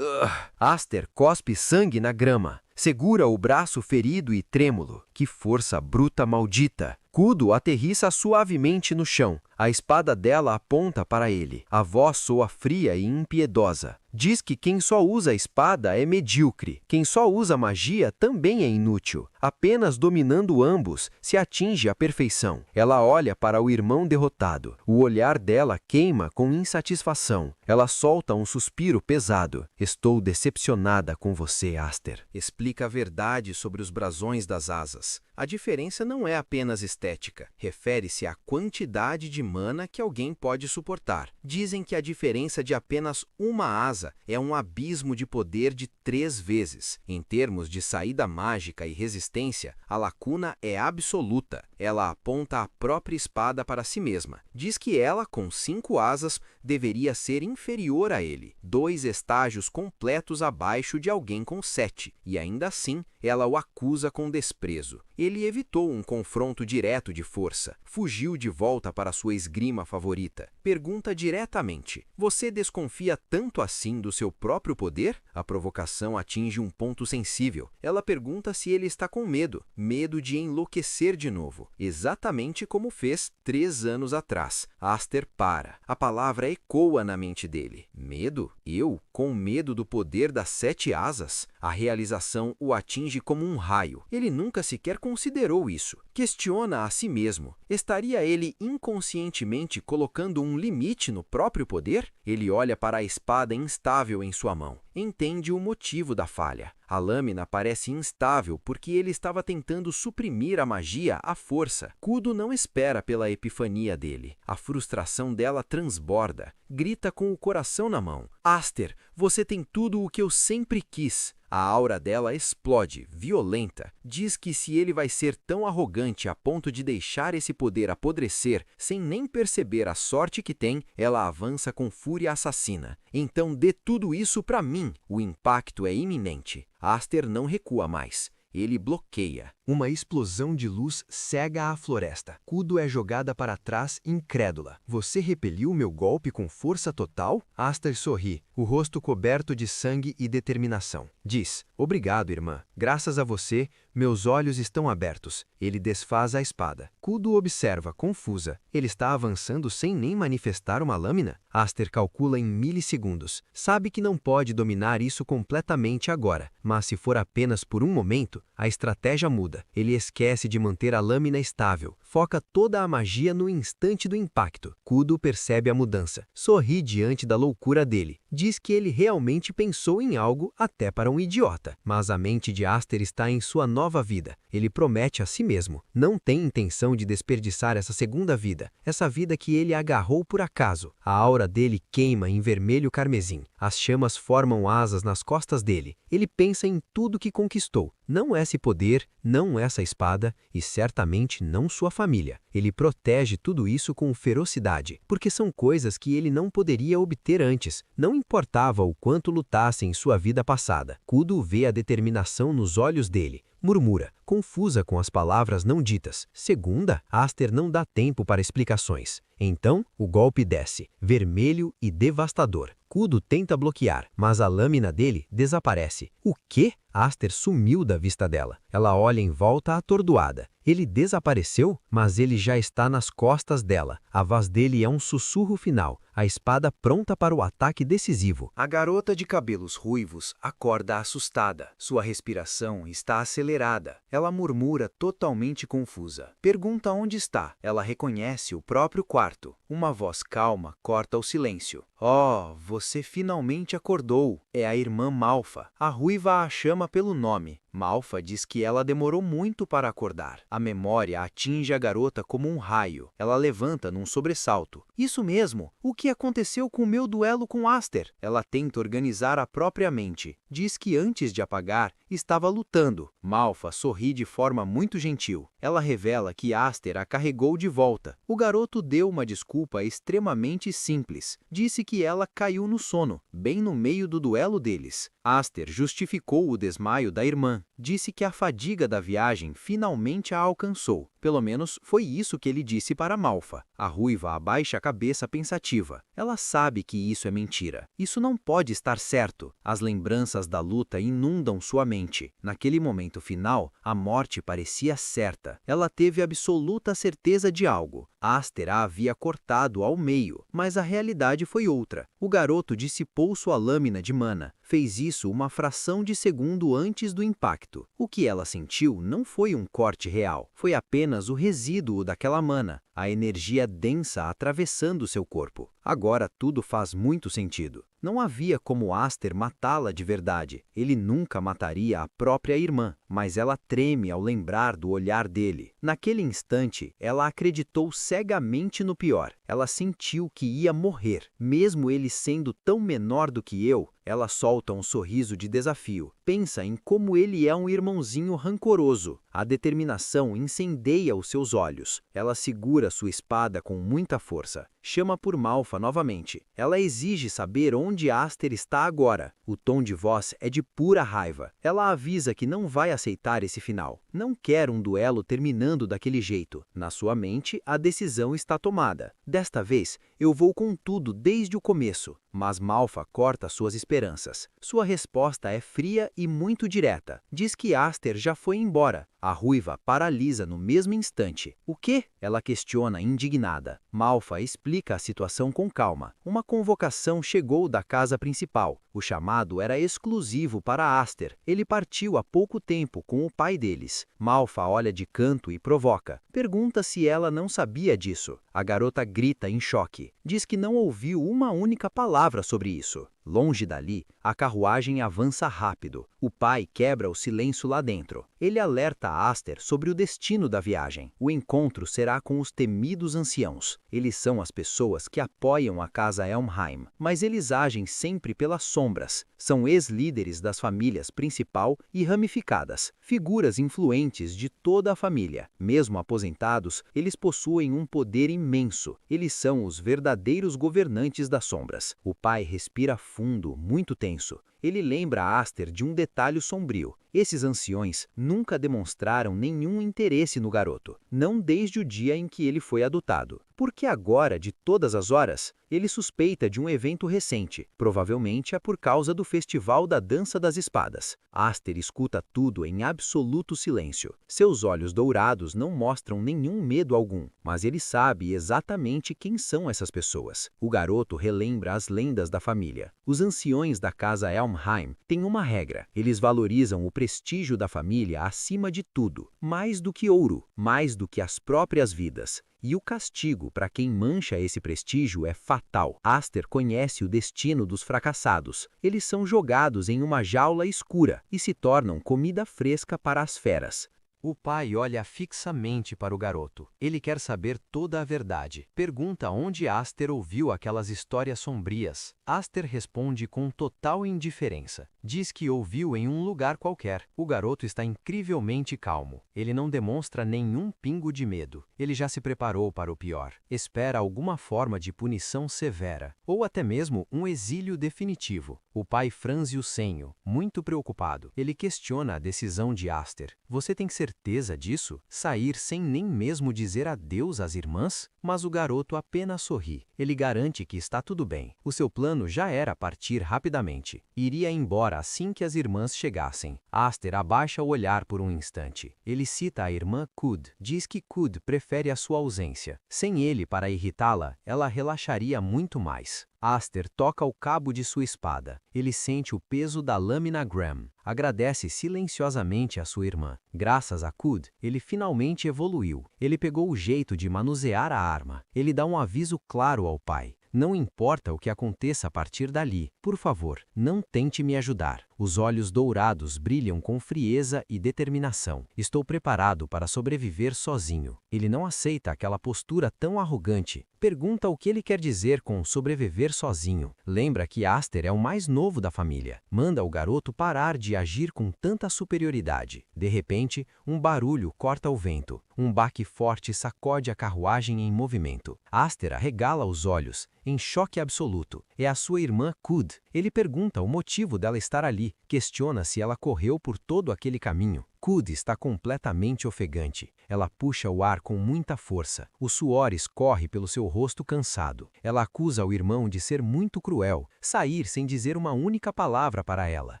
Aster cospe sangue na grama. Segura o braço ferido e trêmulo. Que força bruta maldita! Kudo aterrissa suavemente no chão. A espada dela aponta para ele. A voz soa fria e impiedosa. Diz que quem só usa a espada é medíocre. Quem só usa magia também é inútil. Apenas dominando ambos se atinge a perfeição. Ela olha para o irmão derrotado. O olhar dela queima com insatisfação. Ela solta um suspiro pesado. Estou decepcionada com você, Aster. Explica a verdade sobre os brasões das asas. A diferença não é apenas estética. Refere-se à quantidade de mana que alguém pode suportar. Dizem que a diferença de apenas uma asa é um abismo de poder de 3 vezes. Em termos de saída mágica e resistência, a lacuna é absoluta. Ela aponta a própria espada para si mesma. Diz que ela, com 5 asas, deveria ser inferior a ele. 2 estágios completos abaixo de alguém com 7. E ainda assim, ela o acusa com desprezo. Ele evitou um confronto direto de força. Fugiu de volta para sua esgrima favorita. Pergunta diretamente: você desconfia tanto assim do seu próprio poder? A provocação atinge um ponto sensível. Ela pergunta se ele está com medo. Medo de enlouquecer de novo. Exatamente como fez 3 anos atrás. Aster para. A palavra ecoa na mente dele. Medo? Eu? Com medo do poder das 7 asas? A realização o atinge como um raio. Ele nunca sequer considerou isso. Questiona a si mesmo. Estaria ele inconscientemente colocando um limite no próprio poder? Ele olha para a espada instável em sua mão. Entende o motivo da falha. A lâmina parece instável porque ele estava tentando suprimir a magia à força. Kudo não espera pela epifania dele. A frustração dela transborda. Grita com o coração na mão. Aster, você tem tudo o que eu sempre quis. A aura dela explode, violenta. Diz que se ele vai ser tão arrogante a ponto de deixar esse poder apodrecer sem nem perceber a sorte que tem, ela avança com fúria assassina. Então dê tudo isso pra mim. O impacto é iminente. Aster não recua mais. Ele bloqueia. Uma explosão de luz cega a floresta. Kudo é jogada para trás, incrédula. Você repeliu meu golpe com força total? Aster sorri, o rosto coberto de sangue e determinação. Diz: obrigado, irmã. Graças a você, meus olhos estão abertos. Ele desfaz a espada. Kudo observa, confusa. Ele está avançando sem nem manifestar uma lâmina? Aster calcula em milissegundos. Sabe que não pode dominar isso completamente agora, mas se for apenas por um momento, a estratégia muda. Ele esquece de manter a lâmina estável. Foca toda a magia no instante do impacto. Kudo percebe a mudança. Sorri diante da loucura dele. Diz que ele realmente pensou em algo até para um idiota. Mas a mente de Aster está em sua nova vida. Ele promete a si mesmo. Não tem intenção de desperdiçar essa segunda vida. Essa vida que ele agarrou por acaso. A aura dele queima em vermelho carmesim. As chamas formam asas nas costas dele. Ele pensa em tudo que conquistou. Não esse poder, não essa espada e certamente não sua família. Ele protege tudo isso com ferocidade, porque são coisas que ele não poderia obter antes. Não importava o quanto lutasse em sua vida passada. Kudo vê a determinação nos olhos dele. Murmura, confusa com as palavras não ditas. Segunda, Aster não dá tempo para explicações. Então, o golpe desce, vermelho e devastador. escudo tenta bloquear, mas a lâmina dele desaparece. O quê? Aster sumiu da vista dela. Ela olha em volta atordoada. Ele desapareceu, mas ele já está nas costas dela. A voz dele é um sussurro final, a espada pronta para o ataque decisivo. A garota de cabelos ruivos acorda assustada. Sua respiração está acelerada. Ela murmura totalmente confusa. Pergunta onde está. Ela reconhece o próprio quarto. Uma voz calma corta o silêncio. Oh, você finalmente acordou. É a irmã Malfa. A ruiva a chama pelo nome. Malfa diz que ela demorou muito para acordar. A memória atinge a garota como um raio. Ela levanta num sobressalto. Isso mesmo! O que aconteceu com o meu duelo com Aster? Ela tenta organizar a própria mente. Diz que antes de apagar, estava lutando. Malfa sorri de forma muito gentil. Ela revela que Aster a carregou de volta. O garoto deu uma desculpa extremamente simples. Disse que ela caiu no sono, bem no meio do duelo deles. Aster justificou o desmaio da irmã. Disse que a fadiga da viagem finalmente a alcançou. Pelo menos foi isso que ele disse para Malfa. A ruiva abaixa a cabeça pensativa. Ela sabe que isso é mentira. Isso não pode estar certo. As lembranças da luta inundam sua mente. Naquele momento final, a morte parecia certa. Ela teve absoluta certeza de algo. Aster a havia cortado ao meio, mas a realidade foi outra. O garoto dissipou sua lâmina de mana. Fez isso uma fração de segundo antes do impacto. O que ela sentiu não foi um corte real. Foi apenas o resíduo daquela mana, a energia densa atravessando seu corpo. Agora tudo faz muito sentido. Não havia como Aster matá-la de verdade. Ele nunca mataria a própria irmã, mas ela treme ao lembrar do olhar dele. Naquele instante, ela acreditou cegamente no pior. Ela sentiu que ia morrer. Mesmo ele sendo tão menor do que eu, ela solta um sorriso de desafio. Pensa em como ele é um irmãozinho rancoroso. A determinação incendeia os seus olhos. Ela segura sua espada com muita força. Chama por Malfa novamente. Ela exige saber onde Aster está agora. O tom de voz é de pura raiva. Ela avisa que não vai aceitar esse final. Não quer um duelo terminando daquele jeito. Na sua mente, a decisão está tomada. Desta vez, eu vou com tudo desde o começo. Mas Malfa corta suas esperanças. Sua resposta é fria e muito direta. Diz que Aster já foi embora. A ruiva paralisa no mesmo instante. O quê? Ela questiona indignada. Malfa explica a situação com calma. Uma convocação chegou da casa principal. O chamado era exclusivo para Aster. Ele partiu há pouco tempo com o pai deles. Malfa olha de canto e provoca. Pergunta se ela não sabia disso. A garota grita em choque. Diz que não ouviu uma única palavra sobre isso. Longe dali, a carruagem avança rápido. O pai quebra o silêncio lá dentro. Ele alerta Aster sobre o destino da viagem. O encontro será com os temidos anciãos. Eles são as pessoas que apoiam a casa Helmheim, mas eles agem sempre pelas sombras. São ex-líderes das famílias principal e ramificadas, figuras influentes de toda a família. Mesmo aposentados, eles possuem um poder imenso. Eles são os verdadeiros governantes das sombras. O pai respira fundo, muito tenso. Ele lembra Aster de um detalhe sombrio. Esses anciões nunca demonstraram nenhum interesse no garoto, não desde o dia em que ele foi adotado. Porque agora, de todas as horas, ele suspeita de um evento recente. Provavelmente é por causa do Festival da Dança das Espadas. Aster escuta tudo em absoluto silêncio. Seus olhos dourados não mostram nenhum medo algum, mas ele sabe exatamente quem são essas pessoas. O garoto relembra as lendas da família. Os anciões da casa Helmheim têm uma regra. Eles valorizam o prestígio da família acima de tudo, mais do que ouro, mais do que as próprias vidas. E o castigo para quem mancha esse prestígio é fatal. Aster conhece o destino dos fracassados. Eles são jogados em uma jaula escura e se tornam comida fresca para as feras. O pai olha fixamente para o garoto. Ele quer saber toda a verdade. Pergunta onde Aster ouviu aquelas histórias sombrias. Aster responde com total indiferença. Diz que ouviu em um lugar qualquer. O garoto está incrivelmente calmo. Ele não demonstra nenhum pingo de medo. Ele já se preparou para o pior. Espera alguma forma de punição severa, ou até mesmo um exílio definitivo. O pai franze o senho, muito preocupado. Ele questiona a decisão de Aster. Você tem certeza certeza disso? Sair sem nem mesmo dizer adeus às irmãs? Mas o garoto apenas sorri. Ele garante que está tudo bem. O seu plano já era partir rapidamente. Iria embora assim que as irmãs chegassem. Aster abaixa o olhar por um instante. Ele cita a irmã Kud. Diz que Kud prefere a sua ausência. Sem ele para irritá-la, ela relaxaria muito mais. Aster toca o cabo de sua espada. Ele sente o peso da lâmina Graham. Agradece silenciosamente a sua irmã. Graças a Kud, ele finalmente evoluiu. Ele pegou o jeito de manusear a arma. Ele dá um aviso claro ao pai. Não importa o que aconteça a partir dali, por favor, não tente me ajudar. Os olhos dourados brilham com frieza e determinação. Estou preparado para sobreviver sozinho. Ele não aceita aquela postura tão arrogante. Pergunta o que ele quer dizer com sobreviver sozinho. Lembra que Aster é o mais novo da família. Manda o garoto parar de agir com tanta superioridade. De repente, um barulho corta o vento. Um baque forte sacode a carruagem em movimento. Aster arregala os olhos, em choque absoluto. É a sua irmã Kud. Ele pergunta o motivo dela estar ali. Questiona se ela correu por todo aquele caminho. Kud está completamente ofegante. Ela puxa o ar com muita força. O suor escorre pelo seu rosto cansado. Ela acusa o irmão de ser muito cruel, sair sem dizer uma única palavra para ela,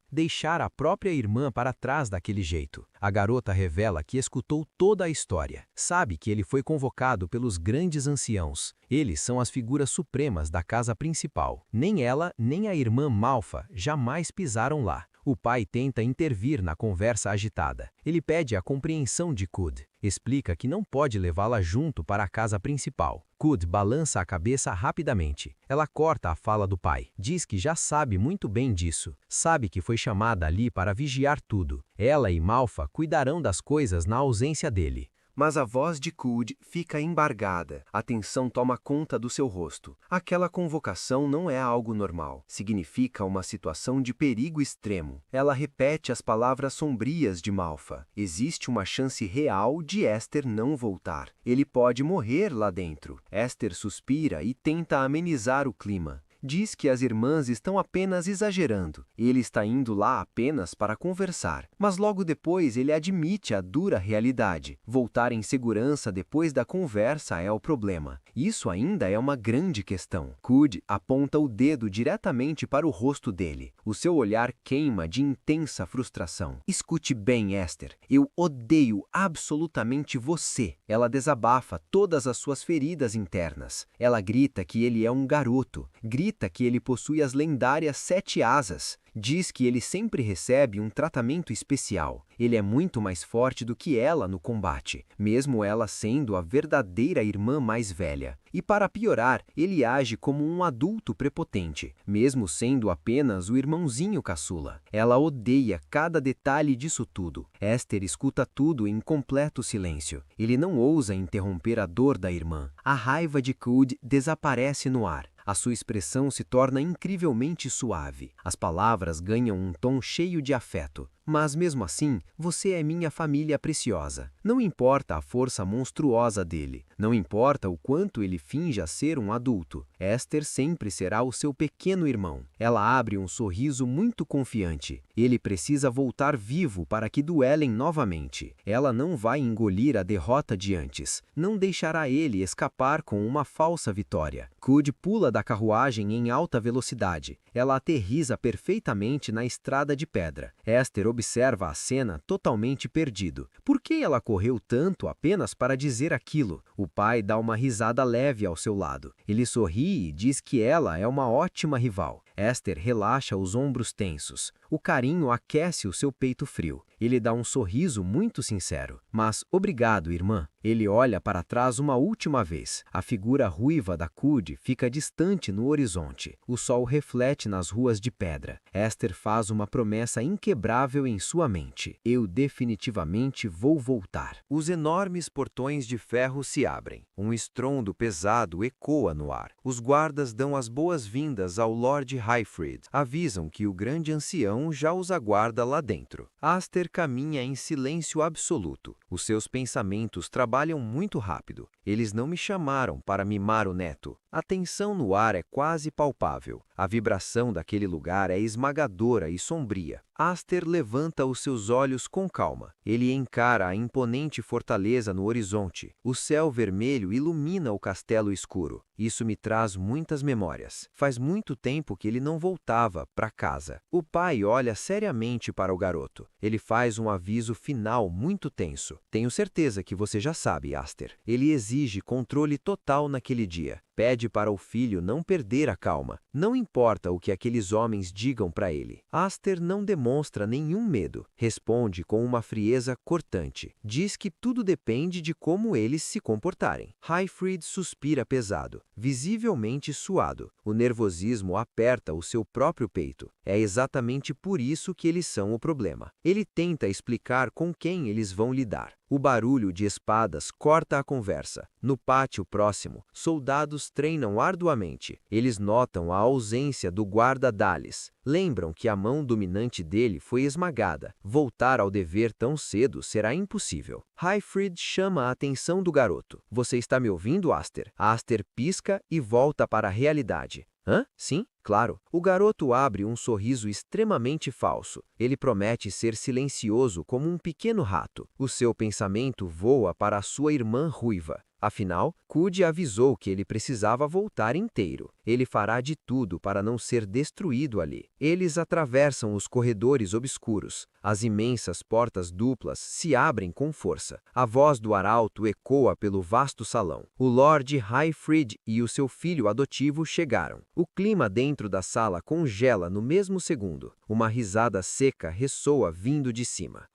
deixar a própria irmã para trás daquele jeito. A garota revela que escutou toda a história. Sabe que ele foi convocado pelos grandes anciãos. Eles são as figuras supremas da casa principal. Nem ela, nem a irmã Malfa jamais pisaram lá. O pai tenta intervir na conversa agitada. Ele pede a compreensão de Kud. Explica que não pode levá-la junto para a casa principal. Kud balança a cabeça rapidamente. Ela corta a fala do pai. Diz que já sabe muito bem disso. Sabe que foi chamada ali para vigiar tudo. Ela e Malfa cuidarão das coisas na ausência dele. Mas a voz de Kud fica embargada. A tensão toma conta do seu rosto. Aquela convocação não é algo normal. Significa uma situação de perigo extremo. Ela repete as palavras sombrias de Malfa. Existe uma chance real de Aster não voltar. Ele pode morrer lá dentro. Aster suspira e tenta amenizar o clima. Diz que as irmãs estão apenas exagerando. Ele está indo lá apenas para conversar. Mas logo depois ele admite a dura realidade. Voltar em segurança depois da conversa é o problema. Isso ainda é uma grande questão. Kud aponta o dedo diretamente para o rosto dele. O seu olhar queima de intensa frustração. Escute bem, Aster. Eu odeio absolutamente você. Ela desabafa todas as suas feridas internas. Ela grita que ele é um garoto. Grita que ele possui as lendárias 7 asas. Diz que ele sempre recebe um tratamento especial. Ele é muito mais forte do que ela no combate, mesmo ela sendo a verdadeira irmã mais velha. E para piorar, ele age como um adulto prepotente, mesmo sendo apenas o irmãozinho caçula. Ela odeia cada detalhe disso tudo. Aster escuta tudo em completo silêncio. Ele não ousa interromper a dor da irmã. A raiva de Kud desaparece no ar. A sua expressão se torna incrivelmente suave. As palavras ganham um tom cheio de afeto. Mas mesmo assim, você é minha família preciosa. Não importa a força monstruosa dele. Não importa o quanto ele finja ser um adulto. Aster sempre será o seu pequeno irmão. Ela abre um sorriso muito confiante. Ele precisa voltar vivo para que duelem novamente. Ela não vai engolir a derrota de antes. Não deixará ele escapar com uma falsa vitória. Kud pula da carruagem em alta velocidade. Ela aterriza perfeitamente na estrada de pedra. Aster observa a cena totalmente perdido. Por que ela correu tanto apenas para dizer aquilo? O pai dá uma risada leve ao seu lado. Ele sorri e diz que ela é uma ótima rival. Aster relaxa os ombros tensos. O carinho aquece o seu peito frio. Ele dá um sorriso muito sincero. Mas obrigado, irmã. Ele olha para trás uma última vez. A figura ruiva da Kud fica distante no horizonte. O sol reflete nas ruas de pedra. Aster faz uma promessa inquebrável em sua mente. Eu definitivamente vou voltar. Os enormes portões de ferro se abrem. Um estrondo pesado ecoa no ar. Os guardas dão as boas-vindas ao Lord Highfried. Avisam que o grande ancião já os aguarda lá dentro. Aster caminha em silêncio absoluto. Os seus pensamentos trabalham muito rápido. Eles não me chamaram para mimar o neto. A tensão no ar é quase palpável. A vibração daquele lugar é esmagadora e sombria. Aster levanta os seus olhos com calma. Ele encara a imponente fortaleza no horizonte. O céu vermelho ilumina o castelo escuro. Isso me traz muitas memórias. Faz muito tempo que ele não voltava para casa. O pai olha seriamente para o garoto. Ele faz um aviso final muito tenso. Tenho certeza que você já sabe, Aster. Ele exige controle total naquele dia. Pede para o filho não perder a calma. Não importa o que aqueles homens digam para ele. Aster não demonstra nenhum medo. Responde com uma frieza cortante. Diz que tudo depende de como eles se comportarem. Highfried suspira pesado, visivelmente suado. O nervosismo aperta o seu próprio peito. É exatamente por isso que eles são o problema. Ele tenta explicar com quem eles vão lidar. O barulho de espadas corta a conversa. No pátio próximo, soldados treinam arduamente. Eles notam a ausência do guarda Dallis. Lembram que a mão dominante dele foi esmagada. Voltar ao dever tão cedo será impossível. Highfried chama a atenção do garoto. Você está me ouvindo, Aster? Aster pisca e volta para a realidade. Hã? Sim? Claro. O garoto abre um sorriso extremamente falso. Ele promete ser silencioso como um pequeno rato. O seu pensamento voa para a sua irmã ruiva. Afinal, Cud avisou que ele precisava voltar inteiro. Ele fará de tudo para não ser destruído ali. Eles atravessam os corredores obscuros. As imensas portas duplas se abrem com força. A voz do arauto ecoa pelo vasto salão. O Lord Highfried e o seu filho adotivo chegaram. O clima dentro da sala congela no mesmo segundo. Uma risada seca ressoa vindo de cima.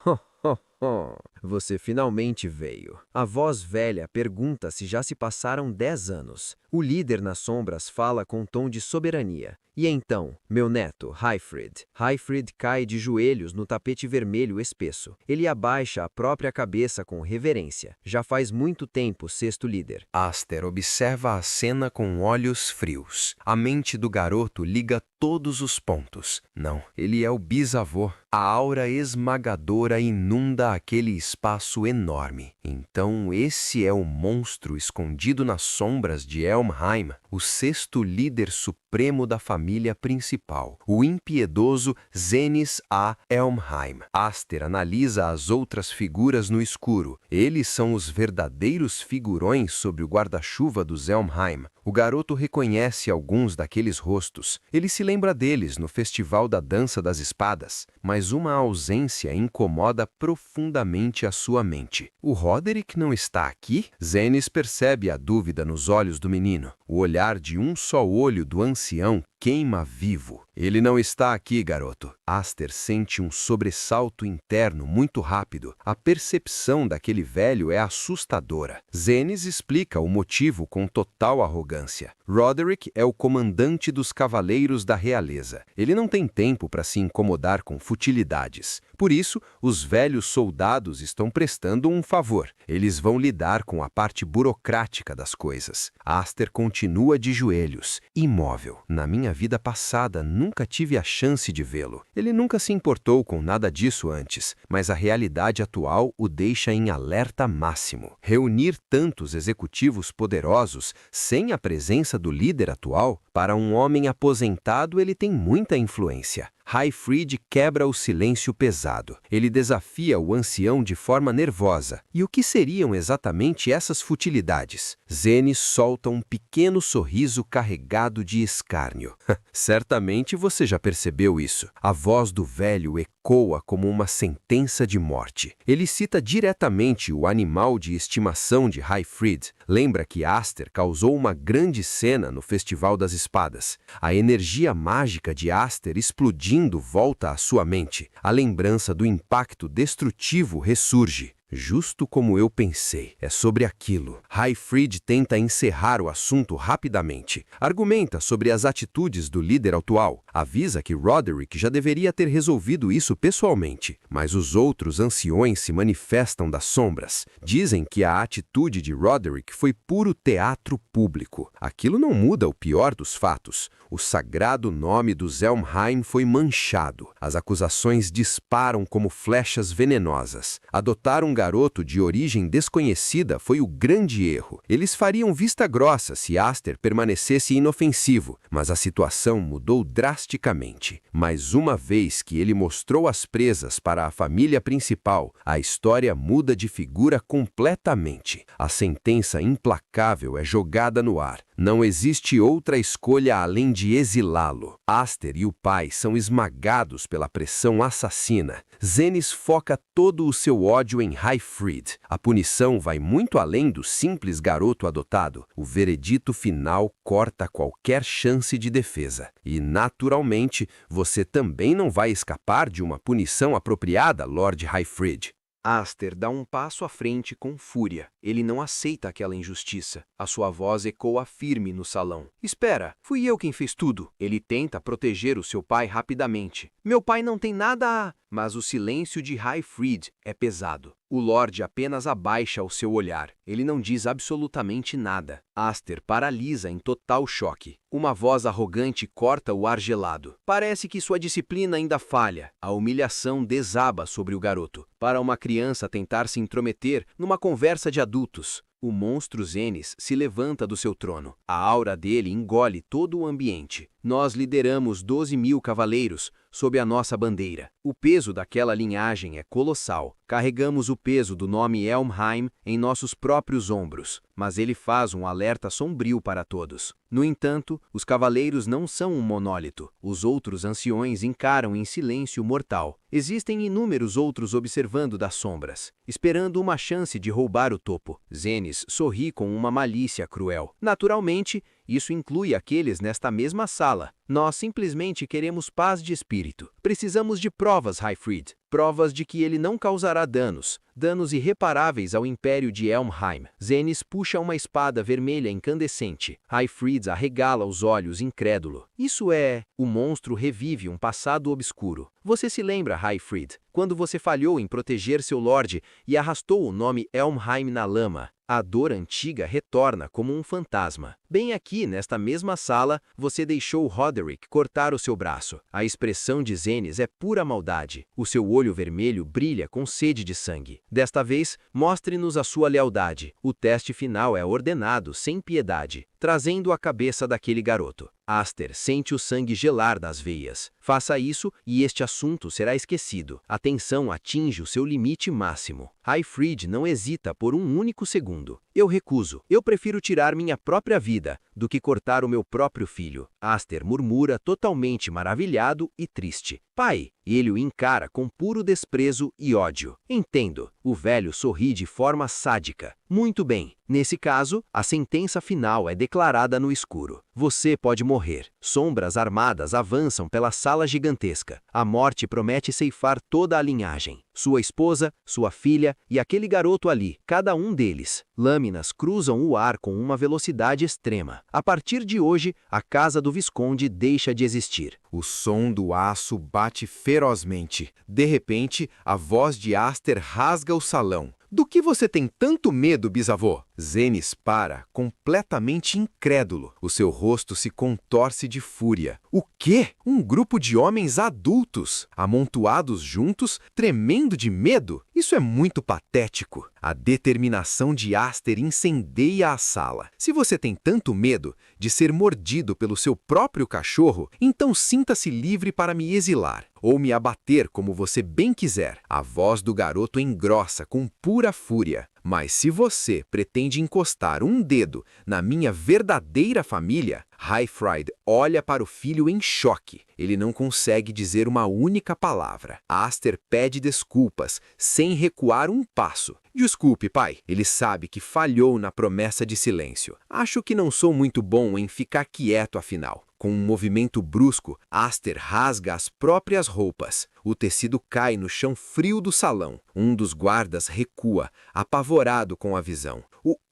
Você finalmente veio. A voz velha pergunta se já se passaram 10 anos. O líder nas sombras fala com tom de soberania. E então, meu neto, Highfried. Highfried cai de joelhos no tapete vermelho espesso. Ele abaixa a própria cabeça com reverência. Já faz muito tempo, sexto líder. Aster observa a cena com olhos frios. A mente do garoto liga todos os pontos. Não, ele é o bisavô. A aura esmagadora inunda aquele espaço enorme. Então esse é o monstro escondido nas sombras de Helmheim, o sexto líder supremo da família principal, o impiedoso Zenith A. Helmheim. Aster analisa as outras figuras no escuro. Eles são os verdadeiros figurões sob o guarda-chuva dos Helmheim. O garoto reconhece alguns daqueles rostos. Ele se lembra deles no Festival da Dança das Espadas, mas uma ausência incomoda profundamente a sua mente. O Roderick não está aqui? Zenith percebe a dúvida nos olhos do menino. O olhar de um só olho do ancião queima vivo. Ele não está aqui, garoto. Aster sente um sobressalto interno muito rápido. A percepção daquele velho é assustadora. Zenith explica o motivo com total arrogância. Roderick é o comandante dos cavaleiros da realeza. Ele não tem tempo para se incomodar com futilidades. Por isso, os velhos soldados estão prestando um favor. Eles vão lidar com a parte burocrática das coisas. Aster continua de joelhos, imóvel. Na minha vida passada, nunca tive a chance de vê-lo. Ele nunca se importou com nada disso antes, mas a realidade atual o deixa em alerta máximo. Reunir tantos executivos poderosos sem a presença do líder atual, para um homem aposentado, ele tem muita influência. Highfried quebra o silêncio pesado. Ele desafia o ancião de forma nervosa. E o que seriam exatamente essas futilidades? Zenith solta um pequeno sorriso carregado de escárnio. Certamente você já percebeu isso. A voz do velho ecoa como uma sentença de morte. Ele cita diretamente o animal de estimação de Highfried. Lembra que Aster causou uma grande cena no Festival das Espadas. A energia mágica de Aster explodindo volta à sua mente. A lembrança do impacto destrutivo ressurge. Justo como eu pensei, é sobre aquilo. Highfried tenta encerrar o assunto rapidamente. Argumenta sobre as atitudes do líder atual. Avisa que Roderick já deveria ter resolvido isso pessoalmente. Mas os outros anciões se manifestam das sombras. Dizem que a atitude de Roderick foi puro teatro público. Aquilo não muda o pior dos fatos. O sagrado nome do Helmheim foi manchado. As acusações disparam como flechas venenosas. Adotar um garoto de origem desconhecida foi o grande erro. Eles fariam vista grossa se Aster permanecesse inofensivo, mas a situação mudou drasticamente. Mas uma vez que ele mostrou as presas para a família principal, a história muda de figura completamente. A sentença implacável é jogada no ar. Não existe outra escolha além de exilá-lo. Aster e o pai são esmagados pela pressão assassina. Zenith foca todo o seu ódio em Hyfryd. A punição vai muito além do simples garoto adotado. O veredito final corta qualquer chance de defesa. E, naturalmente, você também não vai escapar de uma punição apropriada, Lord Hyfryd. Aster dá um passo à frente com fúria. Ele não aceita aquela injustiça. A sua voz ecoa firme no salão. Espera, fui eu quem fez tudo. Ele tenta proteger o seu pai rapidamente. Meu pai não tem nada a... Mas o silêncio de Hyfryd é pesado. O Lorde apenas abaixa o seu olhar. Ele não diz absolutamente nada. Aster paralisa em total choque. Uma voz arrogante corta o ar gelado. Parece que sua disciplina ainda falha. A humilhação desaba sobre o garoto. Para uma criança tentar se intrometer numa conversa de adultos, o monstro Zenith se levanta do seu trono. A aura dele engole todo o ambiente. Nós lideramos 12.000 cavaleiros sob a nossa bandeira. O peso daquela linhagem é colossal. Carregamos o peso do nome Helmheim em nossos próprios ombros, mas ele faz um alerta sombrio para todos. No entanto, os cavaleiros não são um monólito. Os outros anciões encaram em silêncio mortal. Existem inúmeros outros observando das sombras, esperando uma chance de roubar o topo. Zenith sorri com uma malícia cruel. Naturalmente, isso inclui aqueles nesta mesma sala. Nós simplesmente queremos paz de espírito. Precisamos de provas, Hyfryd. Provas de que ele não causará danos irreparáveis ao Império de Helmheim. Zenith puxa uma espada vermelha incandescente. Hyfryd arregala os olhos incrédulo. Isso é... O monstro revive um passado obscuro. Você se lembra, Hyfryd, quando você falhou em proteger seu Lorde e arrastou o nome Helmheim na lama? A dor antiga retorna como um fantasma. Bem aqui, nesta mesma sala, você deixou Roderick cortar o seu braço. A expressão de Zenith é pura maldade. O seu olho vermelho brilha com sede de sangue. Desta vez, mostre-nos a sua lealdade. O teste final é ordenado sem piedade, trazendo a cabeça daquele garoto. Aster sente o sangue gelar das veias. Faça isso e este assunto será esquecido. A tensão atinge o seu limite máximo. Hyfryd não hesita por um único segundo. Eu recuso. Eu prefiro tirar minha própria vida do que cortar o meu próprio filho. Aster murmura totalmente maravilhado e triste. Pai, ele o encara com puro desprezo e ódio. Entendo. O velho sorri de forma sádica. Muito bem. Nesse caso, a sentença final é declarada no escuro. Você pode morrer. Sombras armadas avançam pela sala gigantesca. A morte promete ceifar toda a linhagem. Sua esposa, sua filha e aquele garoto ali, cada um deles. Lâminas cruzam o ar com uma velocidade extrema. A partir de hoje, a casa do Visconde deixa de existir. O som do aço bate ferozmente. De repente, a voz de Aster rasga o salão. Do que você tem tanto medo, bisavô? Zenith para, completamente incrédulo. O seu rosto se contorce de fúria. O quê? Um grupo de homens adultos, amontoados juntos, tremendo de medo? Isso é muito patético. A determinação de Aster incendeia a sala. Se você tem tanto medo de ser mordido pelo seu próprio cachorro, então sinta-se livre para me exilar, ou me abater como você bem quiser. A voz do garoto engrossa com pura fúria. Mas se você pretende encostar um dedo na minha verdadeira família, Hyfryd olha para o filho em choque. Ele não consegue dizer uma única palavra. Aster pede desculpas, sem recuar um passo. Desculpe, pai. Ele sabe que falhou na promessa de silêncio. Acho que não sou muito bom em ficar quieto, afinal. Com um movimento brusco, Aster rasga as próprias roupas. O tecido cai no chão frio do salão. Um dos guardas recua, apavorado com a visão.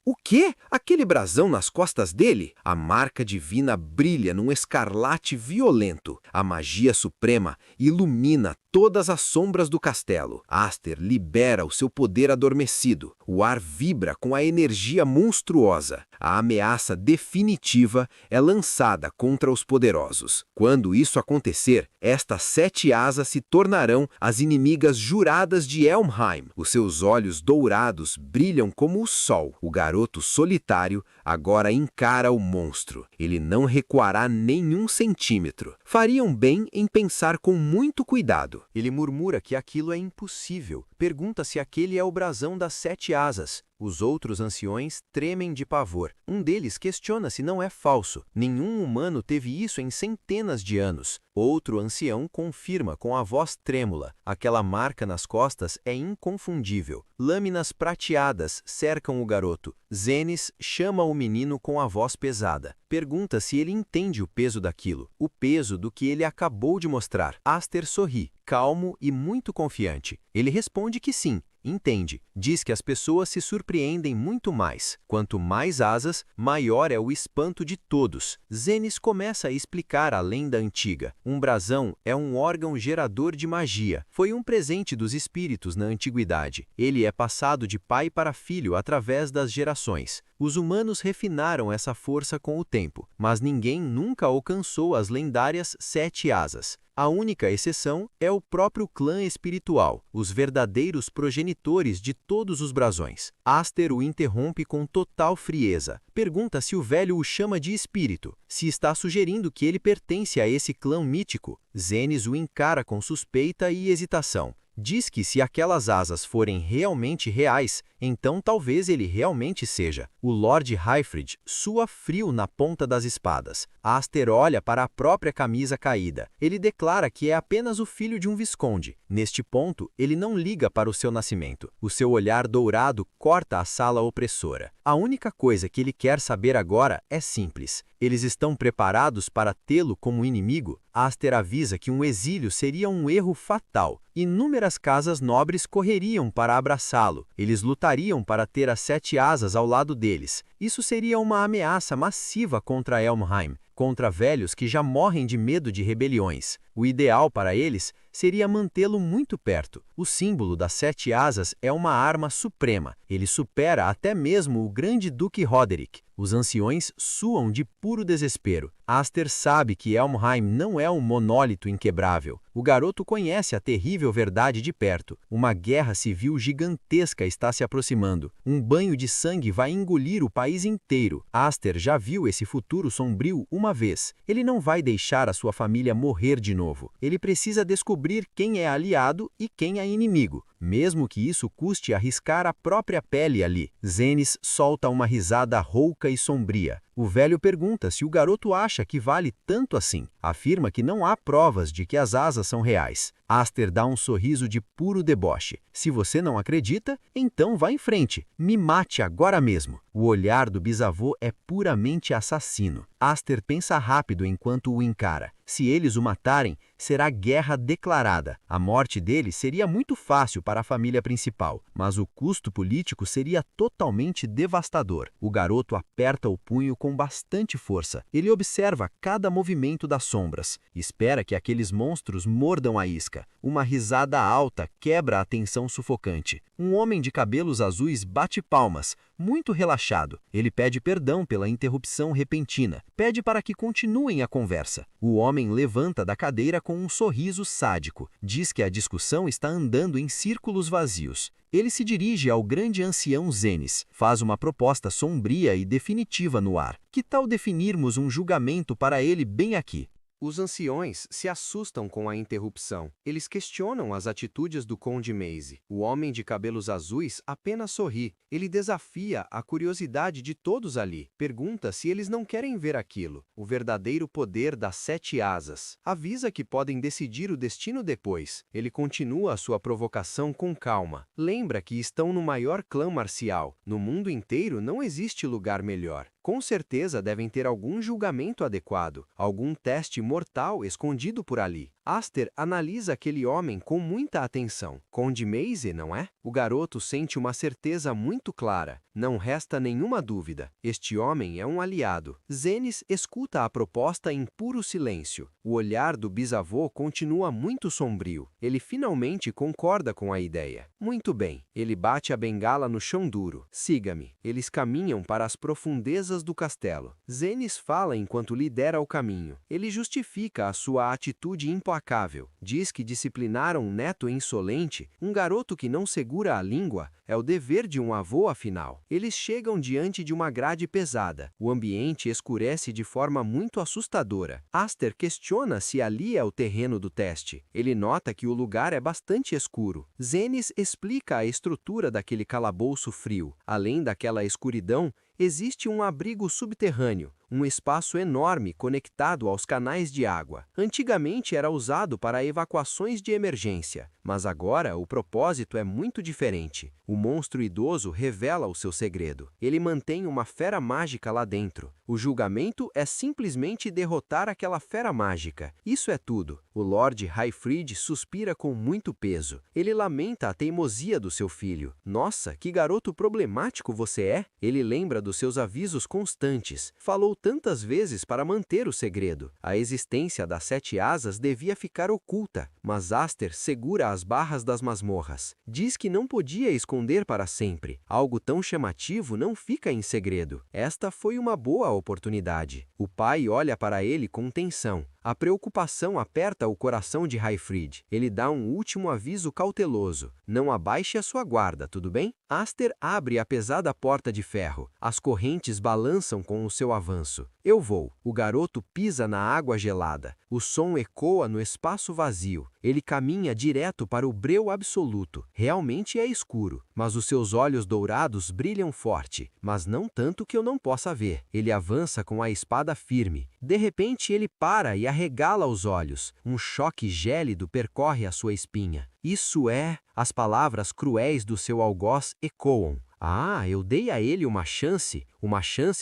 O quê? Aquele brasão nas costas dele? A marca divina brilha num escarlate violento. A magia suprema ilumina todas as sombras do castelo. Aster libera o seu poder adormecido. O ar vibra com a energia monstruosa. A ameaça definitiva é lançada contra os poderosos. Quando isso acontecer, estas 7 asas se tornarão as inimigas juradas de Helmheim. Os seus olhos dourados brilham como o sol. O garoto solitário agora encara o monstro. Ele não recuará nenhum centímetro. Fariam bem em pensar com muito cuidado. Ele murmura que aquilo é impossível. Pergunta se aquele é o brasão das 7 asas. Os outros anciões tremem de pavor. Um deles questiona se não é falso. Nenhum humano teve isso em centenas de anos. Outro ancião confirma com a voz trêmula. Aquela marca nas costas é inconfundível. Lâminas prateadas cercam o garoto. Zenis chama o menino com a voz pesada. Pergunta se ele entende o peso daquilo, o peso do que ele acabou de mostrar. Aster sorri, calmo e muito confiante. Ele responde que sim. Entende. Diz que as pessoas se surpreendem muito mais. Quanto mais asas, maior é o espanto de todos. Zenis começa a explicar a lenda antiga. Um brasão é um órgão gerador de magia. Foi um presente dos espíritos na antiguidade. Ele é passado de pai para filho através das gerações. Os humanos refinaram essa força com o tempo, mas ninguém nunca alcançou as lendárias 7 asas. A única exceção é o próprio clã espiritual, os verdadeiros progenitores de todos os brasões. Aster o interrompe com total frieza. Pergunta se o velho o chama de espírito, se está sugerindo que ele pertence a esse clã mítico. Zenis o encara com suspeita e hesitação. Diz que se aquelas asas forem realmente reais, então talvez ele realmente seja. O Lord Hyfryd sua frio na ponta das espadas. Aster olha para a própria camisa caída. Ele declara que é apenas o filho de um visconde. Neste ponto, ele não liga para o seu nascimento. O seu olhar dourado corta a sala opressora. A única coisa que ele quer saber agora é simples. Eles estão preparados para tê-lo como inimigo? Aster avisa que um exílio seria um erro fatal. Inúmeras casas nobres correriam para abraçá-lo. Eles lutariam para ter as 7 asas ao lado deles. Isso seria uma ameaça massiva contra Helmheim, contra velhos que já morrem de medo de rebeliões. O ideal para eles seria mantê-lo muito perto. O símbolo das 7 asas é uma arma suprema. Ele supera até mesmo o grande Duque Roderick. Os anciões suam de puro desespero. Aster sabe que Helmheim não é um monólito inquebrável. O garoto conhece a terrível verdade de perto. Uma guerra civil gigantesca está se aproximando. Um banho de sangue vai engolir o país inteiro. Aster já viu esse futuro sombrio uma vez. Ele não vai deixar a sua família morrer de novo. Ele precisa descobrir quem é aliado e quem é inimigo, mesmo que isso custe arriscar a própria pele ali. Zenis solta uma risada rouca e sombria. O velho pergunta se o garoto acha que vale tanto assim. Afirma que não há provas de que as asas são reais. Aster dá um sorriso de puro deboche. Se você não acredita, então vá em frente. Me mate agora mesmo. O olhar do bisavô é puramente assassino. Aster pensa rápido enquanto o encara. Se eles o matarem, será guerra declarada. A morte dele seria muito fácil para a família principal, mas o custo político seria totalmente devastador. O garoto aperta o punho com bastante força. Ele observa cada movimento das sombras. Espera que aqueles monstros mordam a isca. Uma risada alta quebra a tensão sufocante. Um homem de cabelos azuis bate palmas, muito relaxado. Ele pede perdão pela interrupção repentina. Pede para que continuem a conversa. O homem levanta da cadeira com um sorriso sádico. Diz que a discussão está andando em círculos vazios. Ele se dirige ao grande ancião Zenis. Faz uma proposta sombria e definitiva no ar. Que tal definirmos um julgamento para ele bem aqui? Os anciões se assustam com a interrupção. Eles questionam as atitudes do Conde Maze. O homem de cabelos azuis apenas sorri. Ele desafia a curiosidade de todos ali. Pergunta se eles não querem ver aquilo, o verdadeiro poder das 7 asas. Avisa que podem decidir o destino depois. Ele continua a sua provocação com calma. Lembra que estão no maior clã marcial. No mundo inteiro não existe lugar melhor. Com certeza devem ter algum julgamento adequado, algum teste mortal escondido por ali. Aster analisa aquele homem com muita atenção. Conde Maze, não é? O garoto sente uma certeza muito clara. Não resta nenhuma dúvida. Este homem é um aliado. Zenis escuta a proposta em puro silêncio. O olhar do bisavô continua muito sombrio. Ele finalmente concorda com a ideia. Muito bem. Ele bate a bengala no chão duro. Siga-me. Eles caminham para as profundezas do castelo. Zenis fala enquanto lidera o caminho. Ele justifica a sua atitude implacável. Diz que disciplinar um neto insolente, um garoto que não segura a língua, é o dever de um avô afinal. Eles chegam diante de uma grade pesada. O ambiente escurece de forma muito assustadora. Aster questiona se ali é o terreno do teste. Ele nota que o lugar é bastante escuro. Zenis explica a estrutura daquele calabouço frio. Além daquela escuridão, existe um abrigo subterrâneo, um espaço enorme conectado aos canais de água. Antigamente era usado para evacuações de emergência, mas agora o propósito é muito diferente. O monstro idoso revela o seu segredo. Ele mantém uma fera mágica lá dentro. O julgamento é simplesmente derrotar aquela fera mágica. Isso é tudo. O Lord Highfried suspira com muito peso. Ele lamenta a teimosia do seu filho. Nossa, que garoto problemático você é! Ele lembra dos seus avisos constantes. Falou tantas vezes para manter o segredo. A existência das 7 asas devia ficar oculta, mas Aster segura as barras das masmorras. Diz que não podia esconder para sempre. Algo tão chamativo não fica em segredo. Esta foi uma boa oportunidade. O pai olha para ele com tensão. A preocupação aperta o coração de Highfried. Ele dá um último aviso cauteloso. Não abaixe a sua guarda, tudo bem? Aster abre a pesada porta de ferro. As correntes balançam com o seu avanço. Eu vou. O garoto pisa na água gelada. O som ecoa no espaço vazio. Ele caminha direto para o breu absoluto. Realmente é escuro, mas os seus olhos dourados brilham forte, mas não tanto que eu não possa ver. Ele avança com a espada firme. De repente ele para e arregala os olhos. Um choque gélido percorre a sua espinha. Isso é... As palavras cruéis do seu algoz ecoam. Ah, eu dei a ele uma chance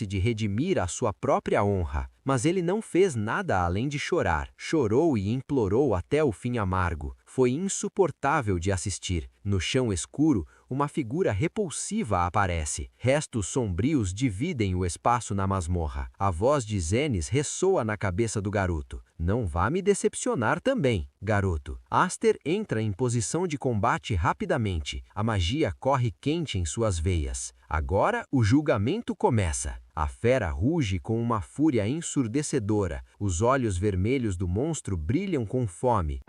de redimir a sua própria honra. Mas ele não fez nada além de chorar. Chorou e implorou até o fim amargo. Foi insuportável de assistir. No chão escuro, uma figura repulsiva aparece. Restos sombrios dividem o espaço na masmorra. A voz de Zenis ressoa na cabeça do garoto. Não vá me decepcionar também, garoto. Aster entra em posição de combate rapidamente. A magia corre quente em suas veias. Agora o julgamento começa. A fera ruge com uma fúria ensurdecedora. Os olhos vermelhos do monstro brilham com fome.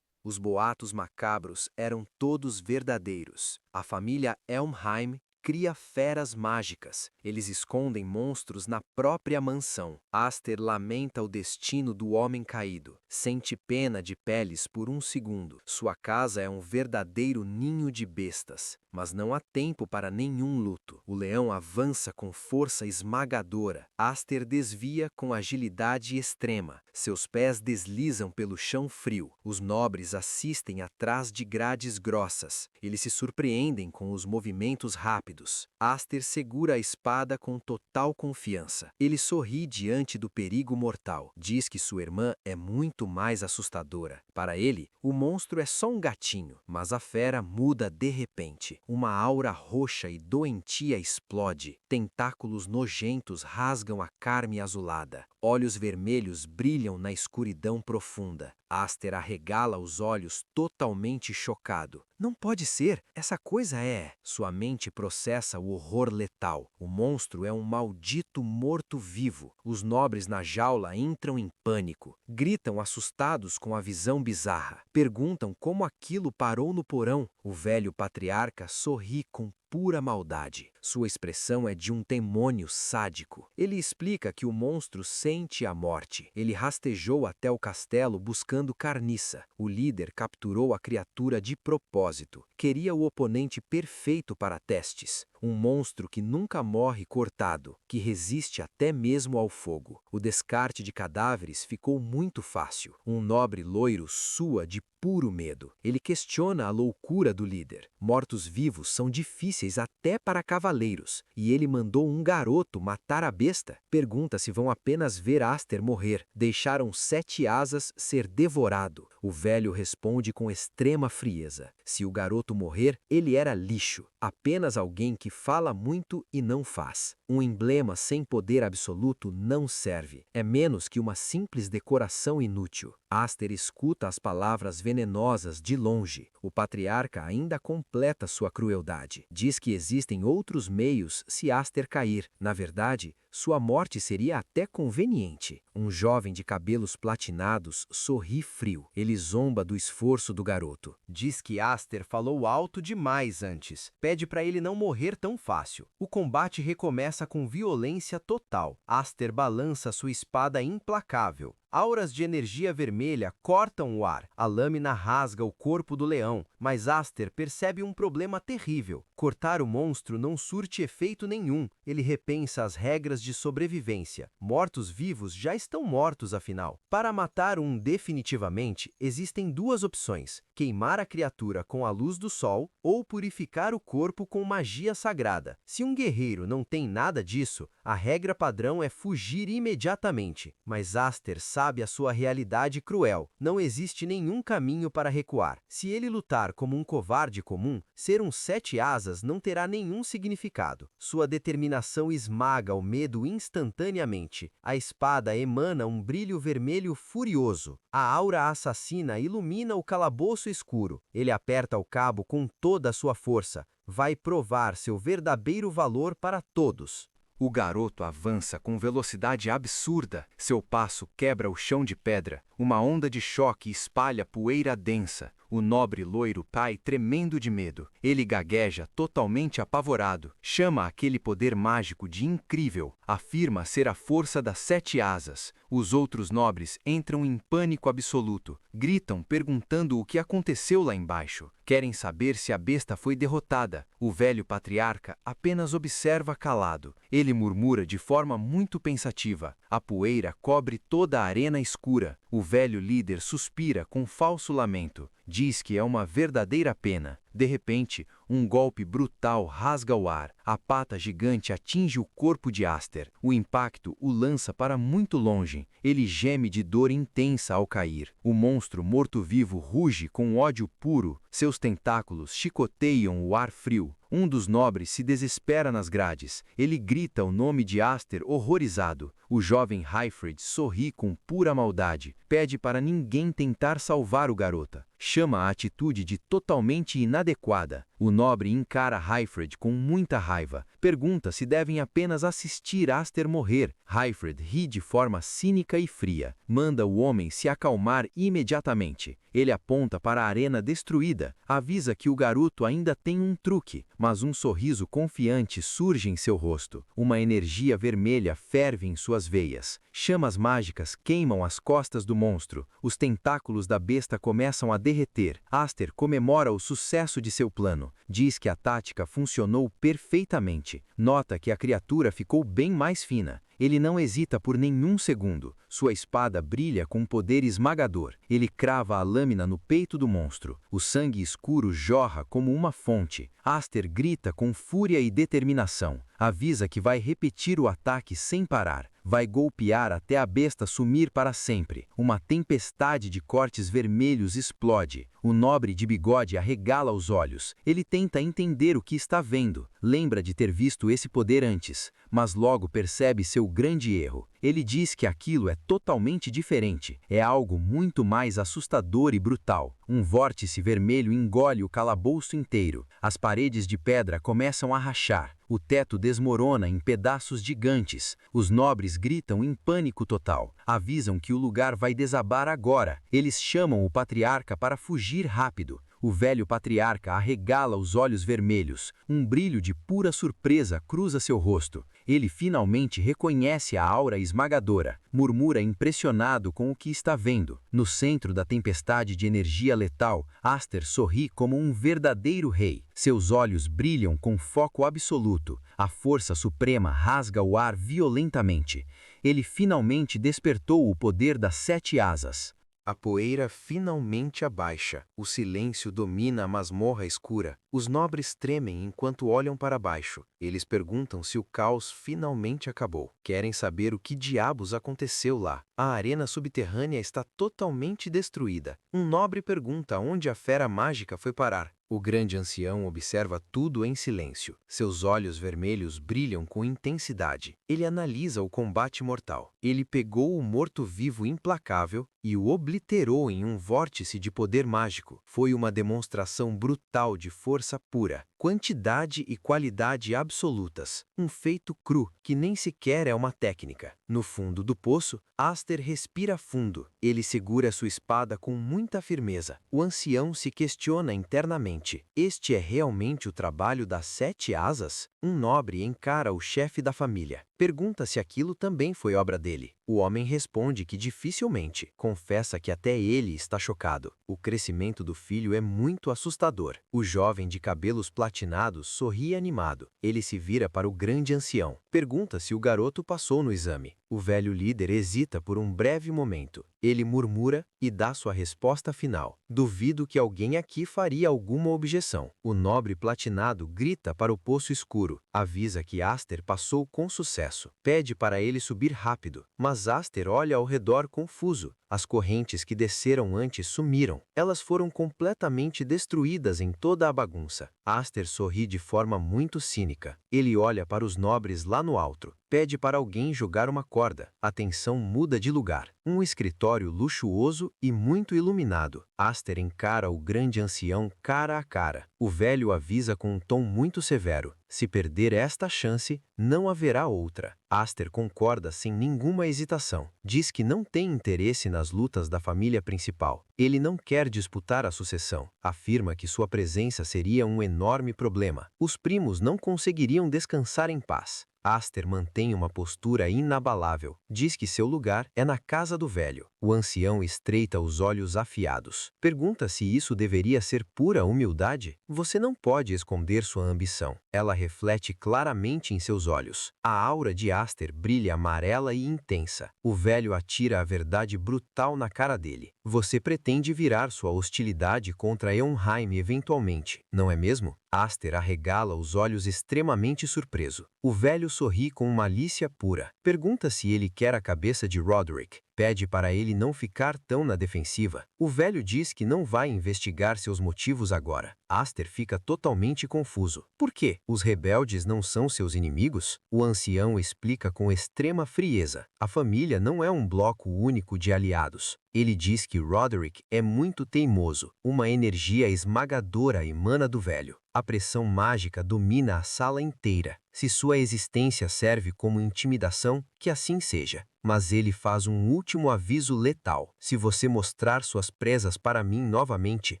Os boatos macabros eram todos verdadeiros. A família Elmheim cria feras mágicas. Eles escondem monstros na própria mansão. Aster lamenta o destino do homem caído. Sente pena de Peles por um segundo. Sua casa é um verdadeiro ninho de bestas. Mas não há tempo para nenhum luto. O leão avança com força esmagadora. Aster desvia com agilidade extrema. Seus pés deslizam pelo chão frio. Os nobres assistem atrás de grades grossas. Eles se surpreendem com os movimentos rápidos. Aster segura a espada com total confiança. Ele sorri diante do perigo mortal. Diz que sua irmã é muito mais assustadora. Para ele, o monstro é só um gatinho, mas a fera muda de repente. Uma aura roxa e doentia explode. Tentáculos nojentos rasgam a carne azulada. Olhos vermelhos brilham na escuridão profunda. Aster arregala os olhos totalmente chocado. Não pode ser, essa coisa é... Sua mente processa o horror letal. O monstro é um maldito morto-vivo. Os nobres na jaula entram em pânico. Gritam assustados com a visão bizarra. Perguntam como aquilo parou no porão. O velho patriarca sorri com pura maldade. Sua expressão é de um demônio sádico. Ele explica que o monstro sente a morte. Ele rastejou até o castelo buscando carniça. O líder capturou a criatura de propósito. Queria o oponente perfeito para testes. um monstro que nunca morre cortado, que resiste até mesmo ao fogo. O descarte de cadáveres ficou muito fácil. Um nobre loiro sua de puro medo. Ele questiona a loucura do líder. Mortos-vivos são difíceis até para cavaleiros, e ele mandou um garoto matar a besta. Pergunta se vão apenas ver Aster morrer. Deixaram 7 asas ser devorado. O velho responde com extrema frieza. Se o garoto morrer, ele era lixo. Apenas alguém que fala muito e não faz. Um emblema sem poder absoluto não serve. É menos que uma simples decoração inútil. Aster escuta as palavras venenosas de longe. O patriarca ainda completa sua crueldade. Diz que existem outros meios se Aster cair. Na verdade, sua morte seria até conveniente. Um jovem de cabelos platinados sorri frio. Ele zomba do esforço do garoto. Diz que Aster falou alto demais antes. Pede para ele não morrer tão fácil. O combate recomeça com violência total. Aster balança sua espada implacável. Auras de energia vermelha cortam o ar. A lâmina rasga o corpo do leão, mas Aster percebe um problema terrível. Cortar o monstro não surte efeito nenhum. Ele repensa as regras de sobrevivência. Mortos-vivos já estão mortos, afinal. Para matar um definitivamente, existem 2 opções: queimar a criatura com a luz do sol ou purificar o corpo com magia sagrada. Se um guerreiro não tem nada disso, a regra padrão é fugir imediatamente. Mas Aster sabe a sua realidade cruel. Não existe nenhum caminho para recuar. Se ele lutar como um covarde comum, ser um 7 asas não terá nenhum significado. Sua determinação esmaga o medo instantaneamente. A espada emana um brilho vermelho furioso. A aura assassina ilumina o calabouço escuro. Ele aperta o cabo com toda a sua força. Vai provar seu verdadeiro valor para todos. O garoto avança com velocidade absurda. Seu passo quebra o chão de pedra. Uma onda de choque espalha poeira densa. O nobre loiro cai tremendo de medo. Ele gagueja totalmente apavorado. Chama aquele poder mágico de incrível. Afirma ser a força das 7 asas. Os outros nobres entram em pânico absoluto. Gritam perguntando o que aconteceu lá embaixo. Querem saber se a besta foi derrotada. O velho patriarca apenas observa calado. Ele murmura de forma muito pensativa. A poeira cobre toda a arena escura. O velho líder suspira com falso lamento. Diz que é uma verdadeira pena. De repente, um golpe brutal rasga o ar. A pata gigante atinge o corpo de Aster. O impacto o lança para muito longe. Ele geme de dor intensa ao cair. O monstro morto-vivo ruge com ódio puro. Seus tentáculos chicoteiam o ar frio. Um dos nobres se desespera nas grades. Ele grita o nome de Aster horrorizado. O jovem Hyfryd sorri com pura maldade. Pede para ninguém tentar salvar o garota. Chama a atitude de totalmente inadequada. O nobre encara Hyfryd com muita raiva. Pergunta se devem apenas assistir Aster morrer. Hyfryd ri de forma cínica e fria. Manda o homem se acalmar imediatamente. Ele aponta para a arena destruída. Avisa que o garoto ainda tem um truque. Mas um sorriso confiante surge em seu rosto. Uma energia vermelha ferve em suas veias. Chamas mágicas queimam as costas do monstro. Os tentáculos da besta começam a derreter. Aster comemora o sucesso de seu plano. Diz que a tática funcionou perfeitamente. Nota que a criatura ficou bem mais fina. Ele não hesita por nenhum segundo. Sua espada brilha com poder esmagador. Ele crava a lâmina no peito do monstro. O sangue escuro jorra como uma fonte. Aster grita com fúria e determinação. Avisa que vai repetir o ataque sem parar. Vai golpear até a besta sumir para sempre. Uma tempestade de cortes vermelhos explode. O nobre de bigode arregala os olhos. Ele tenta entender o que está vendo. Lembra de ter visto esse poder antes, mas logo percebe seu grande erro. Ele diz que aquilo é totalmente diferente. É algo muito mais assustador e brutal. Um vórtice vermelho engole o calabouço inteiro. As paredes de pedra começam a rachar. O teto desmorona em pedaços gigantes. Os nobres gritam em pânico total. Avisam que o lugar vai desabar agora. Eles chamam o patriarca para fugir rápido. O velho patriarca arregala os olhos vermelhos. Um brilho de pura surpresa cruza seu rosto. Ele finalmente reconhece a aura esmagadora. Murmura impressionado com o que está vendo. No centro da tempestade de energia letal, Aster sorri como um verdadeiro rei. Seus olhos brilham com foco absoluto. A força suprema rasga o ar violentamente. Ele finalmente despertou o poder das 7 asas. A poeira finalmente abaixa. O silêncio domina a masmorra escura. Os nobres tremem enquanto olham para baixo. Eles perguntam se o caos finalmente acabou. Querem saber o que diabos aconteceu lá. A arena subterrânea está totalmente destruída. Um nobre pergunta onde a fera mágica foi parar. O grande ancião observa tudo em silêncio. Seus olhos vermelhos brilham com intensidade. Ele analisa o combate mortal. Ele pegou o morto-vivo implacável e o obliterou em um vórtice de poder mágico. Foi uma demonstração brutal de força pura, quantidade e qualidade absolutas. Um feito cru, que nem sequer é uma técnica. No fundo do poço, Aster respira fundo. Ele segura sua espada com muita firmeza. O ancião se questiona internamente. Este é realmente o trabalho das 7 asas? Um nobre encara o chefe da família. Pergunta se aquilo também foi obra dele. O homem responde que dificilmente. Confessa que até ele está chocado. O crescimento do filho é muito assustador. O jovem de cabelos platinados sorri animado. Ele se vira para o grande ancião. Pergunta se o garoto passou no exame. O velho líder hesita por um breve momento. Ele murmura e dá sua resposta final. Duvido que alguém aqui faria alguma objeção. O nobre platinado grita para o poço escuro. Avisa que Aster passou com sucesso. Pede para ele subir rápido. Mas Aster olha ao redor confuso. As correntes que desceram antes sumiram. Elas foram completamente destruídas em toda a bagunça. Aster sorri de forma muito cínica. Ele olha para os nobres lá no alto. Pede para alguém jogar uma corda. A tensão muda de lugar. Um escritório luxuoso e muito iluminado. Aster encara o grande ancião cara a cara. O velho avisa com um tom muito severo. Se perder esta chance, não haverá outra. Aster concorda sem nenhuma hesitação. Diz que não tem interesse nas lutas da família principal. Ele não quer disputar a sucessão. Afirma que sua presença seria um enorme problema. Os primos não conseguiriam descansar em paz. Aster mantém uma postura inabalável. Diz que seu lugar é na casa do velho. O ancião estreita os olhos afiados. Pergunta se isso deveria ser pura humildade. Você não pode esconder sua ambição. Ela reflete claramente em seus olhos. A aura de Aster brilha amarela e intensa. O velho atira a verdade brutal na cara dele. Você pretende virar sua hostilidade contra Eonheim eventualmente, não é mesmo? Aster arregala os olhos extremamente surpreso. O velho sorri com malícia pura. Pergunta se ele quer a cabeça de Roderick. Pede para ele não ficar tão na defensiva. O velho diz que não vai investigar seus motivos agora. Aster fica totalmente confuso. Por quê? Os rebeldes não são seus inimigos? O ancião explica com extrema frieza. A família não é um bloco único de aliados. Ele diz que Roderick é muito teimoso. Uma energia esmagadora emana do velho. A pressão mágica domina a sala inteira. Se sua existência serve como intimidação, que assim seja. Mas ele faz um último aviso letal. Se você mostrar suas presas para mim novamente,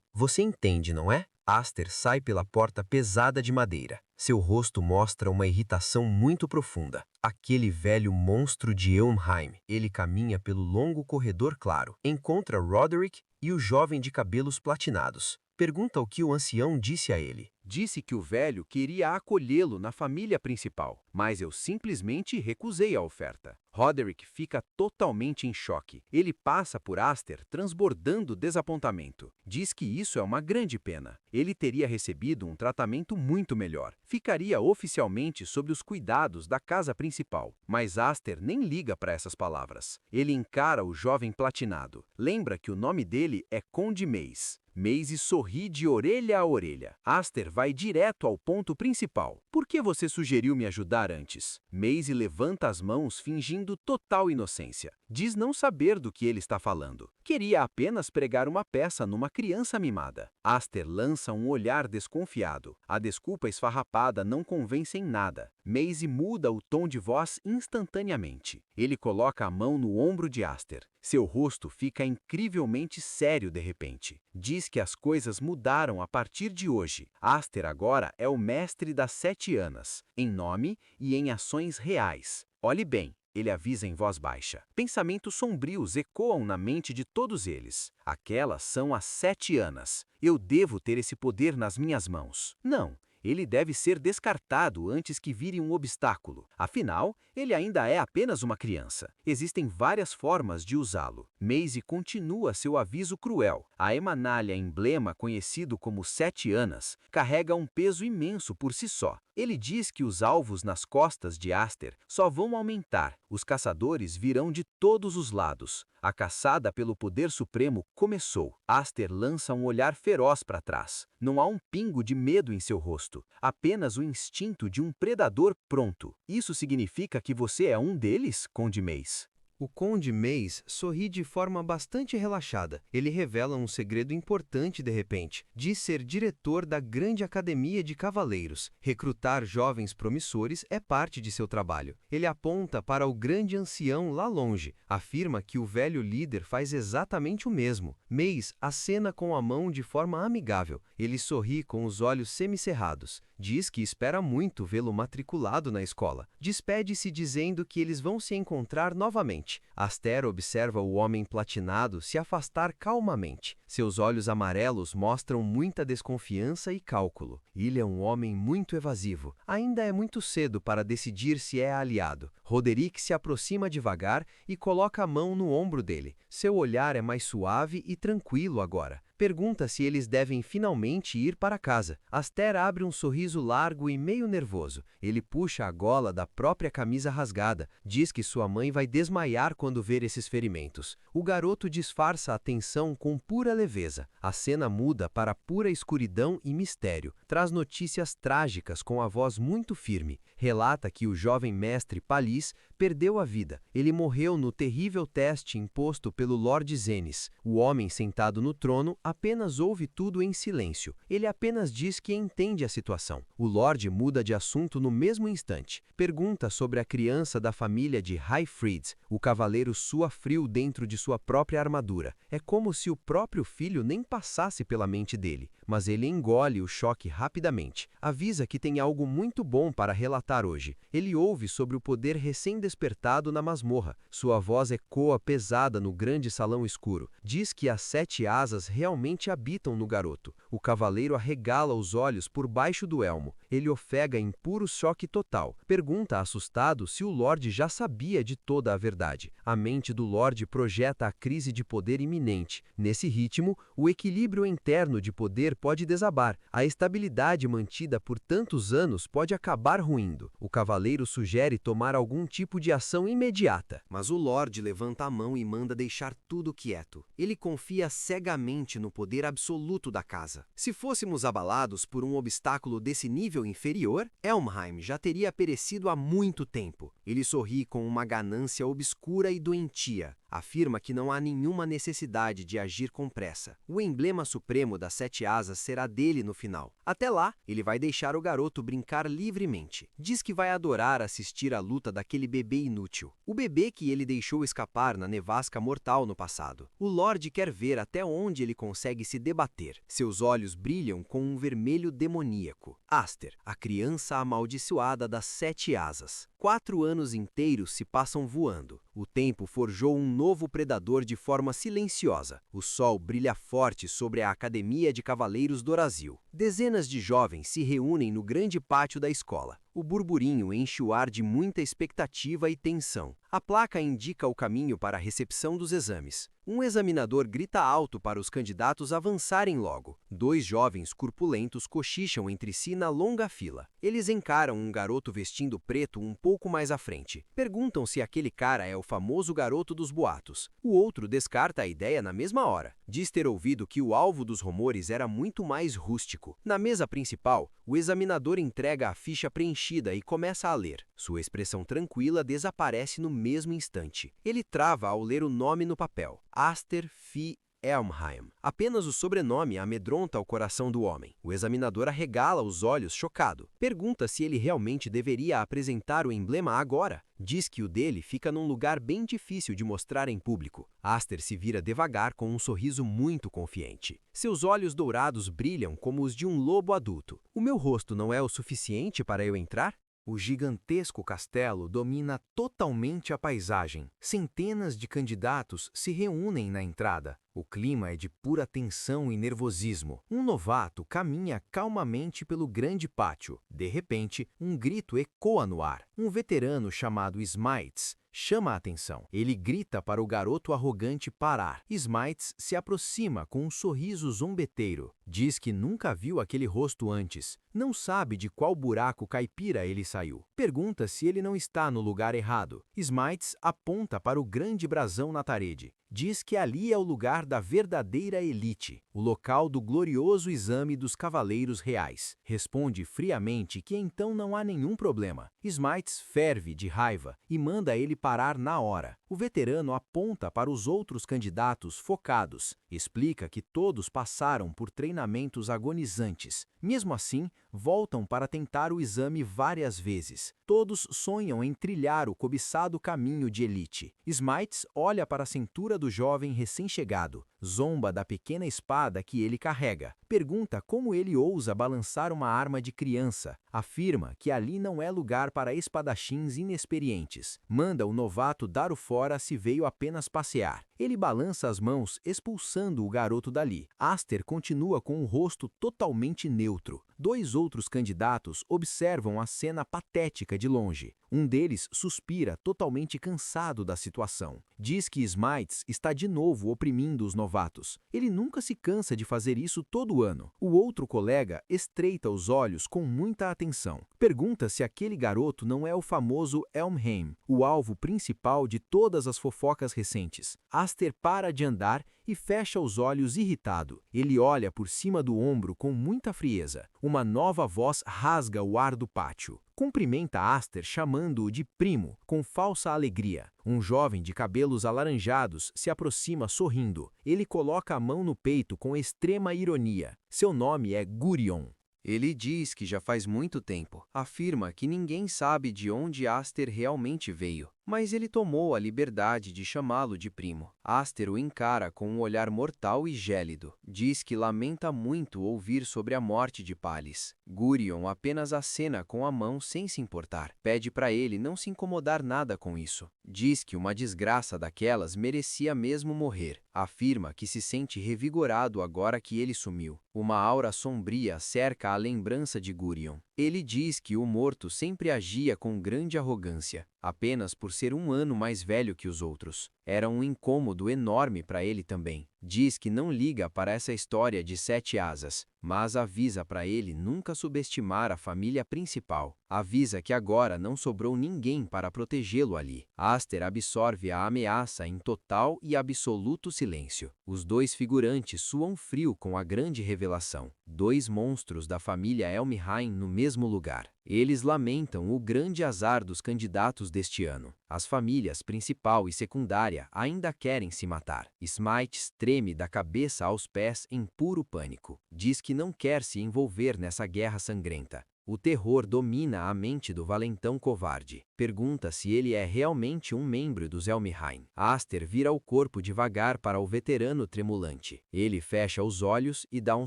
você entende, não é? Aster sai pela porta pesada de madeira. Seu rosto mostra uma irritação muito profunda. Aquele velho monstro de Eonheim. Ele caminha pelo longo corredor claro. Encontra Roderick e o jovem de cabelos platinados. Pergunta o que o ancião disse a ele. Disse que o velho queria acolhê-lo na família principal, mas eu simplesmente recusei a oferta. Roderick fica totalmente em choque. Ele passa por Aster transbordando desapontamento. Diz que isso é uma grande pena. Ele teria recebido um tratamento muito melhor. Ficaria oficialmente sob os cuidados da casa principal. Mas Aster nem liga para essas palavras. Ele encara o jovem platinado. Lembra que o nome dele é Conde Mace. Mace sorri de orelha a orelha. Aster vai direto ao ponto principal. Por que você sugeriu me ajudar antes? Mace levanta as mãos fingindo total inocência. Diz não saber do que ele está falando. Queria apenas pregar uma peça numa criança mimada. Aster lança um olhar desconfiado. A desculpa esfarrapada não convence em nada. Maisie muda o tom de voz instantaneamente. Ele coloca a mão no ombro de Aster. Seu rosto fica incrivelmente sério de repente. Diz que as coisas mudaram a partir de hoje. Aster agora é o mestre das 7 Anas, em nome e em ações reais. Olhe bem. Ele avisa em voz baixa. Pensamentos sombrios ecoam na mente de todos eles. Aquelas são as 7 Anas. Eu devo ter esse poder nas minhas mãos. Não, ele deve ser descartado antes que vire um obstáculo. Afinal, ele ainda é apenas uma criança. Existem várias formas de usá-lo. Maisie continua seu aviso cruel. A Emanalha, emblema conhecido como 7 Anas, carrega um peso imenso por si só. Ele diz que os alvos nas costas de Aster só vão aumentar. Os caçadores virão de todos os lados. A caçada pelo poder supremo começou. Aster lança um olhar feroz para trás. Não há um pingo de medo em seu rosto, apenas o instinto de um predador pronto. Isso significa que você é um deles, Conde Mace? O Conde Mace sorri de forma bastante relaxada. Ele revela um segredo importante de repente. Diz ser diretor da grande academia de cavaleiros. Recrutar jovens promissores é parte de seu trabalho. Ele aponta para o grande ancião lá longe. Afirma que o velho líder faz exatamente o mesmo. Mace acena com a mão de forma amigável. Ele sorri com os olhos semicerrados. Diz que espera muito vê-lo matriculado na escola. Despede-se dizendo que eles vão se encontrar novamente. Aster observa o homem platinado se afastar calmamente. Seus olhos amarelos mostram muita desconfiança e cálculo. Ele é um homem muito evasivo. Ainda é muito cedo para decidir se é aliado. Roderick se aproxima devagar e coloca a mão no ombro dele. Seu olhar é mais suave e tranquilo agora. Pergunta se eles devem finalmente ir para casa. Aster abre um sorriso largo e meio nervoso. Ele puxa a gola da própria camisa rasgada. Diz que sua mãe vai desmaiar quando ver esses ferimentos. O garoto disfarça a tensão com pura leveza. A cena muda para pura escuridão e mistério. Traz notícias trágicas com a voz muito firme. Relata que o jovem mestre Palis perdeu a vida. Ele morreu no terrível teste imposto pelo Lord Zenis. O homem sentado no trono apenas ouve tudo em silêncio. Ele apenas diz que entende a situação. O Lorde muda de assunto no mesmo instante. Pergunta sobre a criança da família de Highfried. O cavaleiro sua frio dentro de sua própria armadura. É como se o próprio filho nem passasse pela mente dele. Mas ele engole o choque rapidamente. Avisa que tem algo muito bom para relatar hoje. Ele ouve sobre o poder recém-despertado na masmorra. Sua voz ecoa pesada no grande salão escuro. Diz que as 7 asas realmente habitam no garoto. O cavaleiro arregala os olhos por baixo do elmo. Ele ofega em puro choque total. Pergunta assustado se o Lorde já sabia de toda a verdade. A mente do Lorde projeta a crise de poder iminente. Nesse ritmo, o equilíbrio interno de poder pode desabar. A estabilidade mantida por tantos anos pode acabar ruindo. O cavaleiro sugere tomar algum tipo de ação imediata. Mas o Lorde levanta a mão e manda deixar tudo quieto. Ele confia cegamente no poder absoluto da casa. Se fôssemos abalados por um obstáculo desse nível inferior, Helmheim já teria perecido há muito tempo. Ele sorri com uma ganância obscura e doentia. Afirma que não há nenhuma necessidade de agir com pressa. O emblema supremo das 7 asas será dele no final. Até lá, ele vai deixar o garoto brincar livremente. Diz que vai adorar assistir à luta daquele bebê inútil. O bebê que ele deixou escapar na nevasca mortal no passado. O Lorde quer ver até onde ele consegue se debater. Seus olhos brilham com um vermelho demoníaco. Aster, a criança amaldiçoada das 7 asas. 4 anos inteiros se passam voando. O tempo forjou um novo predador de forma silenciosa. O sol brilha forte sobre a Academia de Cavaleiros Dorazil. Dezenas de jovens se reúnem no grande pátio da escola. O burburinho enche o ar de muita expectativa e tensão. A placa indica o caminho para a recepção dos exames. Um examinador grita alto para os candidatos avançarem logo. 2 jovens corpulentos cochicham entre si na longa fila. Eles encaram um garoto vestindo preto um pouco mais à frente. Perguntam se aquele cara é o famoso garoto dos boatos. O outro descarta a ideia na mesma hora. Diz ter ouvido que o alvo dos rumores era muito mais rústico. Na mesa principal, o examinador entrega a ficha preenchida mexida e começa a ler. Sua expressão tranquila desaparece no mesmo instante. Ele trava ao ler o nome no papel. Aster Phi Elmheim. Apenas o sobrenome amedronta o coração do homem. O examinador arregala os olhos chocado. Pergunta se ele realmente deveria apresentar o emblema agora. Diz que o dele fica num lugar bem difícil de mostrar em público. Aster se vira devagar com um sorriso muito confiante. Seus olhos dourados brilham como os de um lobo adulto. O meu rosto não é o suficiente para eu entrar? O gigantesco castelo domina totalmente a paisagem. Centenas de candidatos se reúnem na entrada. O clima é de pura tensão e nervosismo. Um novato caminha calmamente pelo grande pátio. De repente, um grito ecoa no ar. Um veterano chamado Smites chama a atenção. Ele grita para o garoto arrogante parar. Smites se aproxima com um sorriso zombeteiro. Diz que nunca viu aquele rosto antes. Não sabe de qual buraco caipira ele saiu. Pergunta se ele não está no lugar errado. Smites aponta para o grande brasão na parede. Diz que ali é o lugar da verdadeira elite, o local do glorioso exame dos cavaleiros reais. Responde friamente que então não há nenhum problema. Smites ferve de raiva e manda ele parar na hora. O veterano aponta para os outros candidatos focados. Explica que todos passaram por treinamentos agonizantes. Mesmo assim, voltam para tentar o exame várias vezes. Todos sonham em trilhar o cobiçado caminho de elite. Smites olha para a cintura do jovem recém-chegado, zomba da pequena espada que ele carrega, pergunta como ele ousa balançar uma arma de criança, afirma que ali não é lugar para espadachins inexperientes, manda o novato dar o fora se veio apenas passear. Ele balança as mãos, expulsando o garoto dali. Aster continua com o rosto totalmente neutro. Dois outros candidatos observam a cena patética de longe. Um deles suspira, totalmente cansado da situação. Diz que Smites está de novo oprimindo os novatos. Ele nunca se cansa de fazer isso todo ano. O outro colega estreita os olhos com muita atenção. Pergunta se aquele garoto não é o famoso Elmheim, o alvo principal de todas as fofocas recentes. Aster para de andar e fecha os olhos irritado. Ele olha por cima do ombro com muita frieza. Uma nova voz rasga o ar do pátio. Cumprimenta Aster chamando-o de primo, com falsa alegria. Um jovem de cabelos alaranjados se aproxima sorrindo. Ele coloca a mão no peito com extrema ironia. Seu nome é Gurion. Ele diz que já faz muito tempo. Afirma que ninguém sabe de onde Aster realmente veio, mas ele tomou a liberdade de chamá-lo de primo. Aster o encara com um olhar mortal e gélido. Diz que lamenta muito ouvir sobre a morte de Pallis. Gurion apenas acena com a mão sem se importar. Pede para ele não se incomodar nada com isso. Diz que uma desgraça daquelas merecia mesmo morrer. Afirma que se sente revigorado agora que ele sumiu. Uma aura sombria cerca a lembrança de Gurion. Ele diz que o morto sempre agia com grande arrogância, apenas por ser um ano mais velho que os outros. Era um incômodo enorme para ele também. Diz que não liga para essa história de 7 asas, mas avisa para ele nunca subestimar a família principal. Avisa que agora não sobrou ninguém para protegê-lo ali. Aster absorve a ameaça em total e absoluto silêncio. Os dois figurantes suam frio com a grande revelação. Dois monstros da família Elmheim no mesmo lugar. Eles lamentam o grande azar dos candidatos deste ano. As famílias principal e secundária ainda querem se matar. Smites treme da cabeça aos pés em puro pânico. Diz que não quer se envolver nessa guerra sangrenta. O terror domina a mente do valentão covarde. Pergunta se ele é realmente um membro dos Elmheim. Aster vira o corpo devagar para o veterano tremulante. Ele fecha os olhos e dá um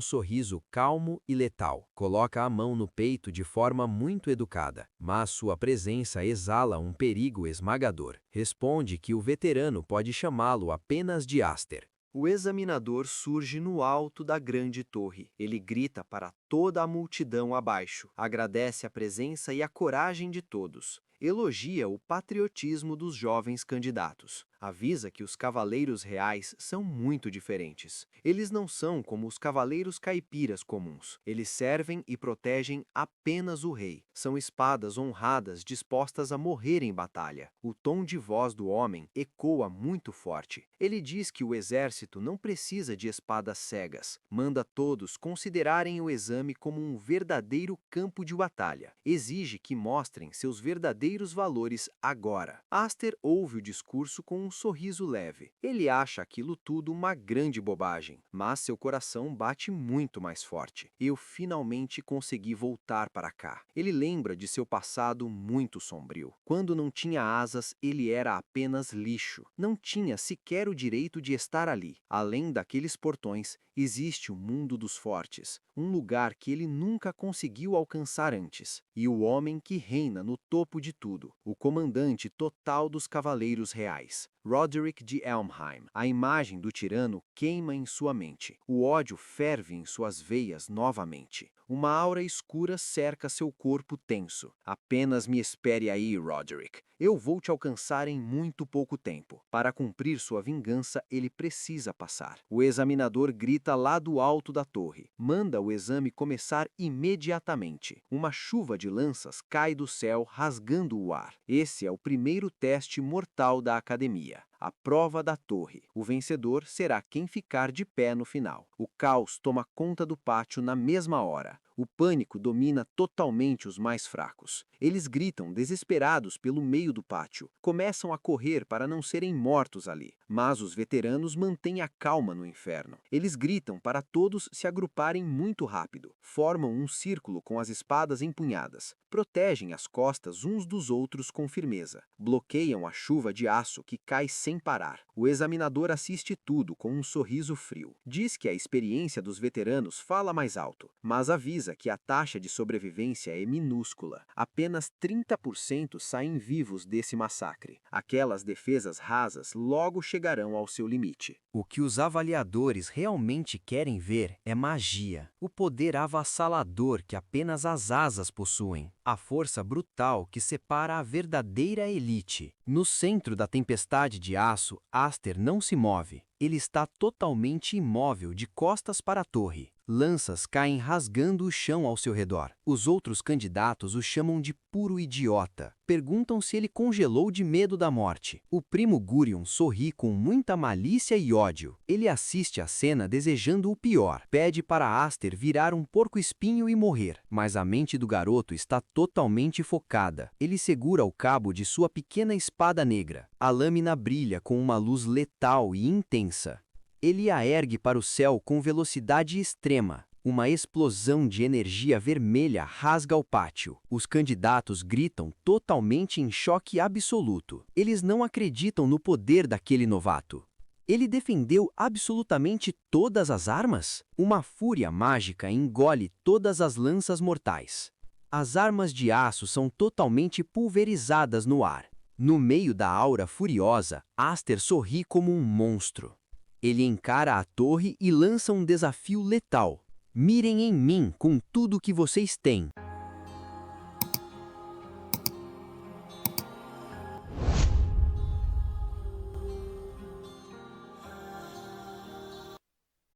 sorriso calmo e letal. Coloca a mão no peito de forma muito educada, mas sua presença exala um perigo esmagador. Responde que o veterano pode chamá-lo apenas de Aster. O examinador surge no alto da grande torre. Ele grita para toda a multidão abaixo. Agradece a presença e a coragem de todos. Elogia o patriotismo dos jovens candidatos. Avisa que os cavaleiros reais são muito diferentes. Eles não são como os cavaleiros caipiras comuns. Eles servem e protegem apenas o rei. São espadas honradas dispostas a morrer em batalha. O tom de voz do homem ecoa muito forte. Ele diz que o exército não precisa de espadas cegas. Manda todos considerarem o exame como um verdadeiro campo de batalha. Exige que mostrem seus verdadeiros valores agora. Aster ouve o discurso com um sorriso leve. Ele acha aquilo tudo uma grande bobagem, mas seu coração bate muito mais forte. Eu finalmente consegui voltar para cá. Ele lembra de seu passado muito sombrio. Quando não tinha asas, ele era apenas lixo. Não tinha sequer o direito de estar ali. Além daqueles portões, existe o mundo dos fortes, um lugar que ele nunca conseguiu alcançar antes. E o homem que reina no topo de tudo, o comandante total dos cavaleiros reais. Roderick de Elmheim. A imagem do tirano queima em sua mente. O ódio ferve em suas veias novamente. Uma aura escura cerca seu corpo tenso. Apenas me espere aí, Roderick. Eu vou te alcançar em muito pouco tempo. Para cumprir sua vingança, ele precisa passar. O examinador grita lá do alto da torre. Manda o exame começar imediatamente. Uma chuva de lanças cai do céu, rasgando o ar. Esse é o primeiro teste mortal da academia. A prova da torre. O vencedor será quem ficar de pé no final. O caos toma conta do pátio na mesma hora. O pânico domina totalmente os mais fracos. Eles gritam desesperados pelo meio do pátio. Começam a correr para não serem mortos ali. Mas os veteranos mantêm a calma no inferno. Eles gritam para todos se agruparem muito rápido. Formam um círculo com as espadas empunhadas. Protegem as costas uns dos outros com firmeza. Bloqueiam a chuva de aço que cai sem parar. O examinador assiste tudo com um sorriso frio. Diz que a experiência dos veteranos fala mais alto, mas avisa que a taxa de sobrevivência é minúscula. Apenas 30% saem vivos desse massacre. Aquelas defesas rasas logo chegarão ao seu limite. O que os avaliadores realmente querem ver é magia, o poder avassalador que apenas as asas possuem, a força brutal que separa a verdadeira elite. No centro da tempestade de aço, Aster não se move. Ele está totalmente imóvel de costas para a torre. Lanças caem rasgando o chão ao seu redor. Os outros candidatos o chamam de puro idiota. Perguntam se ele congelou de medo da morte. O primo Gurion sorri com muita malícia e ódio. Ele assiste a cena desejando o pior. Pede para Aster virar um porco-espinho e morrer. Mas a mente do garoto está totalmente focada. Ele segura o cabo de sua pequena espada negra. A lâmina brilha com uma luz letal e intensa. Ele a ergue para o céu com velocidade extrema. Uma explosão de energia vermelha rasga o pátio. Os candidatos gritam totalmente em choque absoluto. Eles não acreditam no poder daquele novato. Ele defendeu absolutamente todas as armas? Uma fúria mágica engole todas as lanças mortais. As armas de aço são totalmente pulverizadas no ar. No meio da aura furiosa, Aster sorri como um monstro. Ele encara a torre e lança um desafio letal. Mirem em mim com tudo que vocês têm.